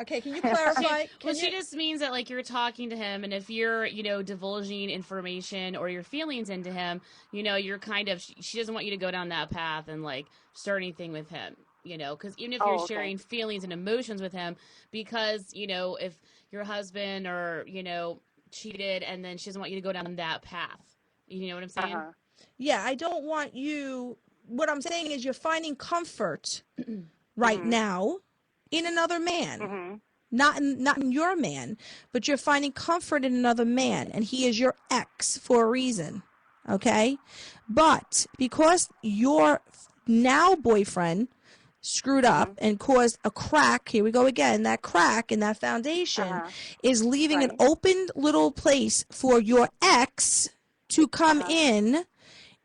Okay, can you clarify? She just means that, like, you're talking to him, and if you're, divulging information or your feelings into him, you're kind of, she doesn't want you to go down that path and, like, start anything with him, because even if you're sharing feelings and emotions with him, because, if your husband or, cheated, and then she doesn't want you to go down that path. You know what I'm saying? Yeah, I don't want you, what I'm saying is you're finding comfort right now in another man. Not in your man, but you're finding comfort in another man, and he is your ex for a reason, okay? But because your now boyfriend screwed up and caused a crack, here we go again, that crack in that foundation is leaving an open little place for your ex to come in.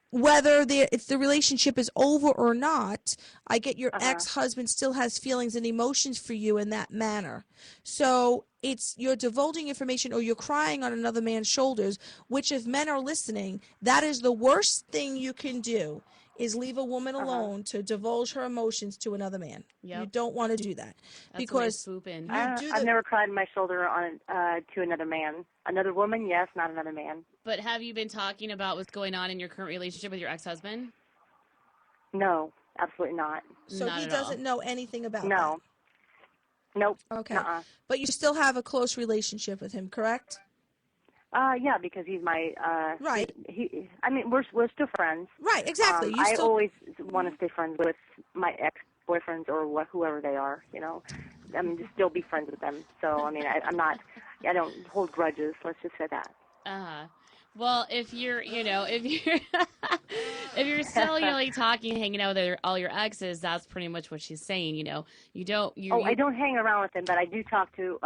Whether if the relationship is over or not, I get your ex-husband still has feelings and emotions for you in that manner. So you're divulging information, or you're crying on another man's shoulders, which, if men are listening, that is the worst thing you can do, is leave a woman alone to divulge her emotions to another man. Yep. You don't want to do that. That's because I've never cried my shoulder on to another man. Another woman, yes, not another man. But have you been talking about what's going on in your current relationship with your ex-husband? No, absolutely not. So he doesn't know anything about that? No. Nope. Okay. But you still have a close relationship with him, correct? Yeah, because he's my right. We're still friends. Right, exactly. I always want to stay friends with my ex-boyfriends or whoever they are. Just still be friends with them. So I don't hold grudges. Let's just say that. Well, if you're if you're still, like talking, hanging out with all your exes, that's pretty much what she's saying. You don't. I don't hang around with them, but I do talk to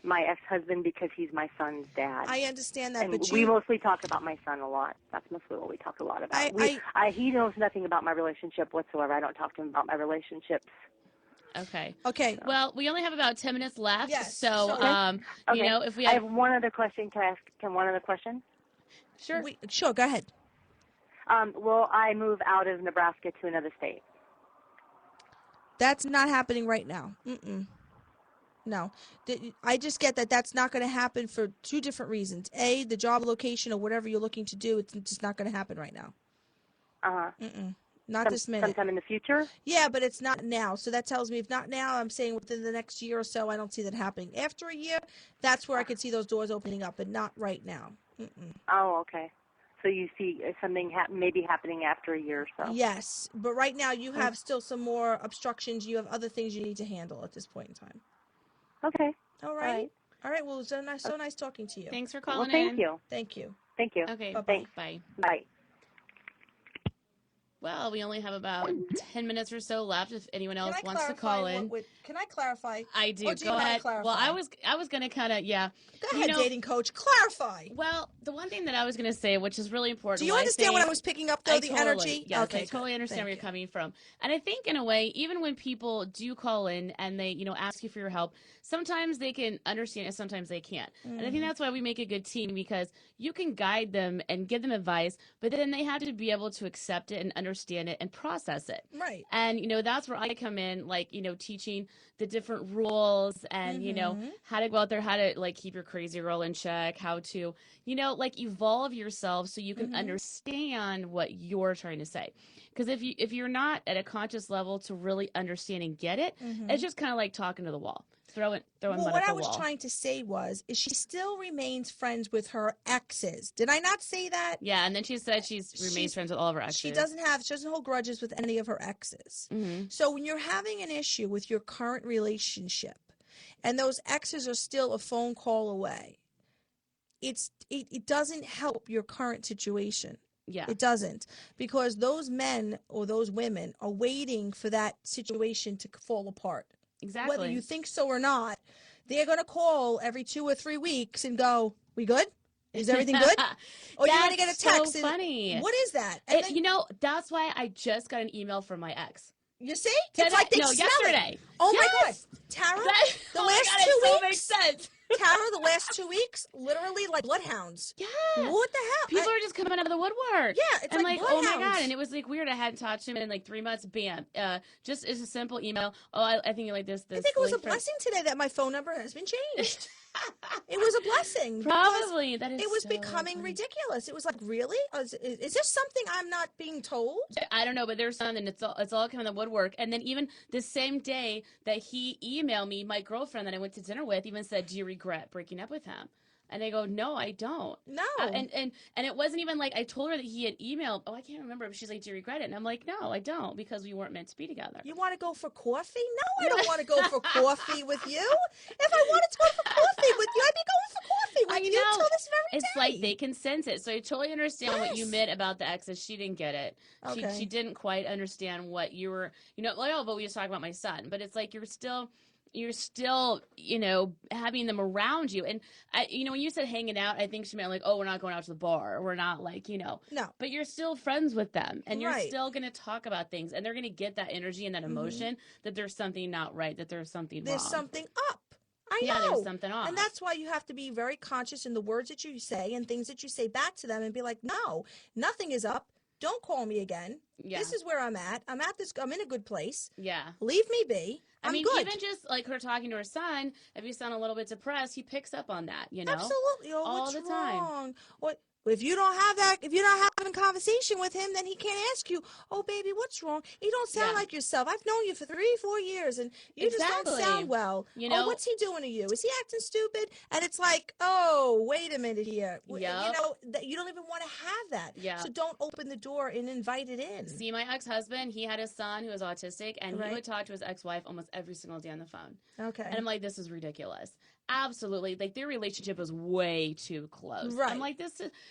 my ex-husband because he's my son's dad. I understand that, and but we mostly talk about my son a lot. That's mostly what we talk a lot about. He knows nothing about my relationship whatsoever. I don't talk to him about my relationships. Okay. Okay. Well, we only have about 10 minutes left. Yes. So, Okay. if we I have have one other question. Can I ask one other question? Sure. Sure, go ahead. Will I move out of Nebraska to another state? That's not happening right now. No. I just get that that's not going to happen for two different reasons. A, the job location or whatever you're looking to do, it's just not going to happen right now. Not this minute. Sometime in the future? Yeah, but it's not now. So that tells me if not now, I'm saying within the next year or so, I don't see that happening. After a year, that's where I could see those doors opening up, but not right now. Oh, okay. So you see something maybe happening after a year or so. Yes, but right now you have still some more obstructions. You have other things you need to handle at this point in time. Okay. All right. All right. Well, it was so nice talking to you. Thanks for calling in. Thank you. Thank you. Thank you. Okay. Bye-bye. Thanks. Bye. Bye. Well, we only have about 10 minutes or so left. If anyone else Can I wants to call clarify in, can I clarify? I do. Or do you Go wanna ahead. clarify? Well, I was gonna kind of Go ahead, dating coach. Clarify. Well, the one thing that I was gonna say, which is really important. Do you understand what I was picking up though? The energy. Yes, Okay, I totally understand Thank where you're you. coming from. And I think in a way, even when people do call in and they, ask you for your help, sometimes they can understand and sometimes they can't. And I think that's why we make a good team, because you can guide them and give them advice, but then they have to be able to accept it and understand it and process it. Right. And, that's where I come in, like, teaching the different rules and, how to go out there, how to, like, keep your crazy girl in check, how to, like, evolve yourself so you can understand what you're trying to say. Because if you're not at a conscious level to really understand and get it, it's just kind of like talking to the wall. Throwing mud at the wall. What I was trying to say is she still remains friends with her exes. Did I not say that? Yeah, and then she said she remains friends with all of her exes. She doesn't hold grudges with any of her exes. So when you're having an issue with your current relationship and those exes are still a phone call away, it doesn't help your current situation. Yeah. It doesn't, because those men or those women are waiting for that situation to fall apart. Exactly. Whether you think so or not, they're going to call every 2 or 3 weeks and go, "We good? Is everything good?" Or you're going to get a text. So funny. What is that? And that's why I just got an email from my ex. You see? Today, it's like they smell yesterday. It. Oh yes. my God, Tara! The last 2 weeks. So makes sense. Tara, the last 2 weeks, literally like bloodhounds. Yes. What the hell? People are just coming out of the woodwork. Yeah, it's like bloodhounds. Oh my God. And it was like weird. I hadn't talked to him in like 3 months. Bam. Just as a simple email. Oh, I think you like this. I think it was a blessing today that my phone number has been changed. It was a blessing. Probably. That is It was so becoming funny. Ridiculous. It was like, really? Is there something I'm not being told? I don't know, but there's something. It's all coming out of the woodwork. And then even the same day that he emailed me, my girlfriend that I went to dinner with even said, "Do you regret breaking up with him?" And I go, "No, I don't." No. And it wasn't even like I told her that he had emailed. Oh, I can't remember. But she's like, "Do you regret it?" And I'm like, "No, I don't, because we weren't meant to be together." You want to go for coffee? No, I don't want to go for coffee with you. If I wanted to go for coffee with you, I'd be going for coffee with you till this very It's day. like they can sense it. So I totally understand what you meant about the exes. She didn't get it. Okay. She didn't quite understand what you were, like, oh, but we just talked about my son. But it's like you're still, having them around you. And, when you said hanging out, I think she meant like, oh, we're not going out to the bar. Or we're not like, No. But you're still friends with them. And you're Right. still going to talk about things. And they're going to get that energy and that emotion that there's something not right, that there's something wrong. There's something up. I know. Yeah, there's something off. And that's why you have to be very conscious in the words that you say and things that you say back to them and be like, no, nothing is up. Don't call me again. Yeah. This is where I'm at. I'm in a good place. Yeah. Leave me be. I'm good. Even just like her talking to her son, if you sound a little bit depressed, he picks up on that, Absolutely. Oh, all what's the time. wrong? If you don't have that, if you're not having a conversation with him, then he can't ask you, "Oh, baby, what's wrong? You don't sound like yourself. I've known you for 3-4 years, and you just don't sound well. Oh, what's he doing to you? Is he acting stupid?" And it's like, "Oh, wait a minute here. Yep. That you don't even want to have that. Yeah. So don't open the door and invite it in." See, my ex-husband, he had a son who was autistic, and Right. he would talk to his ex-wife almost every single day on the phone. Okay. And I'm like, this is ridiculous. Absolutely. Like their relationship was way too close. Right. I'm like,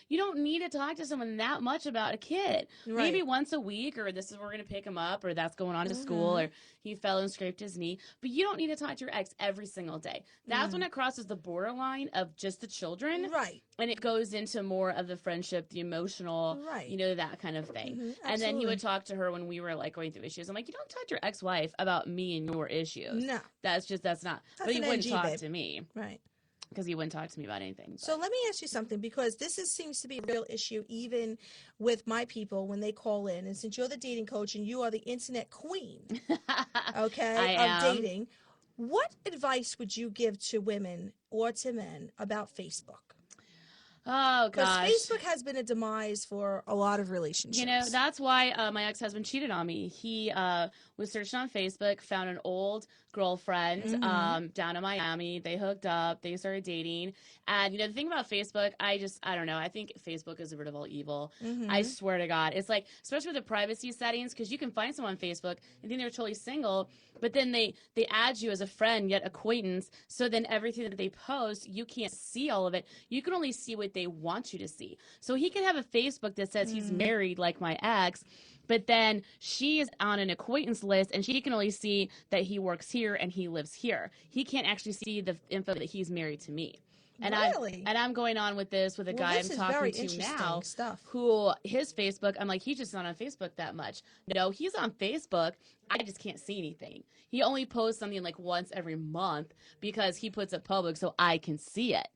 you don't need to talk to someone that much about a kid. Maybe Right. once a week, or this is where we're going to pick him up, or that's going on to school, or he fell and scraped his knee. But you don't need to talk to your ex every single day. That's when it crosses the borderline of just the children. Right. And it goes into more of the friendship, the emotional, Right. you know, that kind of thing. And then he Absolutely. would talk to her when we were like going through issues. I'm like, you don't talk to your ex-wife about me and your issues. No. That's not. That's But he an wouldn't NG, talk babe. to me. Right. Because he wouldn't talk to me about anything. So let me ask you something, because seems to be a real issue even with my people when they call in. And since you're the dating coach and you are the internet queen, okay, of dating, what advice would you give to women or to men about Facebook? Oh, gosh. Because Facebook has been a demise for a lot of relationships. You know, that's why my ex-husband cheated on me. He was searching on Facebook, found an old girlfriend down in Miami. They hooked up. They started dating. And, you know, the thing about Facebook, I don't know. I think Facebook is the root of all evil. I swear to God. It's like, especially with the privacy settings, because you can find someone on Facebook and think they're totally single, but then they add you as a friend, yet acquaintance. So then everything that they post, you can't see all of it. You can only see what they want you to see. So he can have a Facebook that says he's married like my ex, but then she is on an acquaintance list and she can only see that he works here and he lives here. He can't actually see the info that he's married to me. And really? I'm going on with this with a guy I'm talking to now, who his Facebook, I'm like, he's just not on Facebook that much. No, he's on Facebook. I just can't see anything. He only posts something like once every month because he puts it public so I can see it.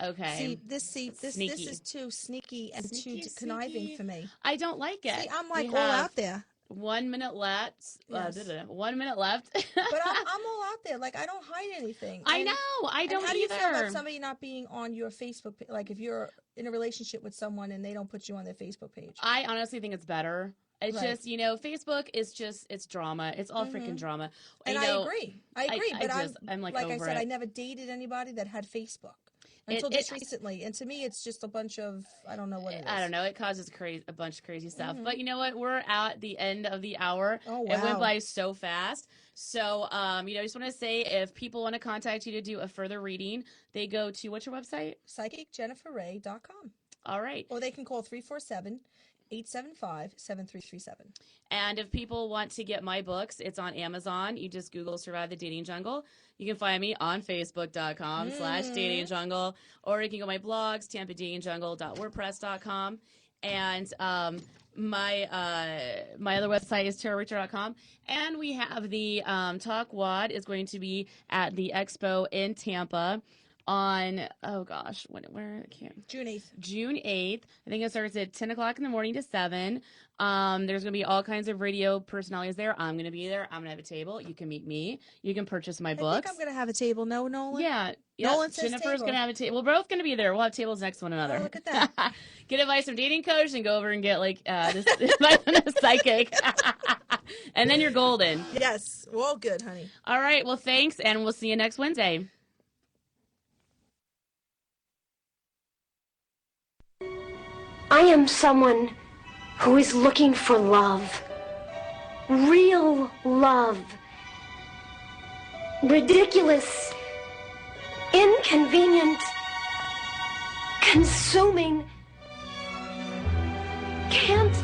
Okay. This is too sneaky and too conniving for me. I don't like it. See, I'm like all out there. 1 minute left. Yes. 1 minute left. But I'm all out there. Like, I don't hide anything. I know. I don't how do you feel either. about somebody not being on your Facebook page? Like, if you're in a relationship with someone and they don't put you on their Facebook page? I honestly think it's better. It's Right. just, you know, Facebook is just, it's drama. It's all freaking drama. And you know, I agree. But I'm like I over said, it. I never dated anybody that had Facebook until just recently. And to me, it's just a bunch of, I don't know what it is. I don't know. It causes a bunch of crazy stuff. But you know what? We're at the end of the hour. Oh, wow. It went by so fast. So, you know, I just want to say, if people want to contact you to do a further reading, they go to, what's your website? PsychicJenniferRay.com. All right. Or they can call 347-875-7337. And if people want to get my books, it's on Amazon. You just Google Survive the Dating Jungle. You can find me on Facebook.com/Dating Jungle, or you can go to my blogs, TampaDatingJungle.wordpress.com. And my other website is TaraRichter.com. And we have the Talk WAD is going to be at the Expo in Tampa on, where I can't. June 8th. June 8th. I think it starts at 10 o'clock in the morning to 7. There's going to be all kinds of radio personalities there. I'm going to be there. I'm going to have a table. You can meet me. You can purchase my books. I think I'm going to have a table. No, Nolan? Yeah. Nolan says Jennifer's table. going to have a table. We're both going to be there. We'll have tables next to one another. Oh, look at that. Get advice from dating coach and go over and get like this advice from a psychic. And then you're golden. Yes. Well, good, honey. All right. Well, thanks. And we'll see you next Wednesday. I am someone who is looking for love. Real love. Ridiculous. Inconvenient. Consuming. Can't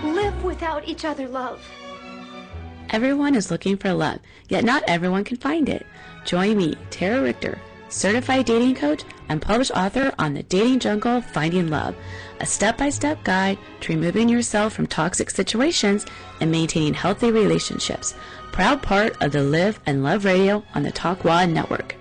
live without each other love. Everyone is looking for love, yet not everyone can find it. Join me, Tara Richter, certified dating coach and published author on the Dating Jungle Finding Love, a step-by-step guide to removing yourself from toxic situations and maintaining healthy relationships. Proud part of the Live and Love Radio on the Talk WAD Network.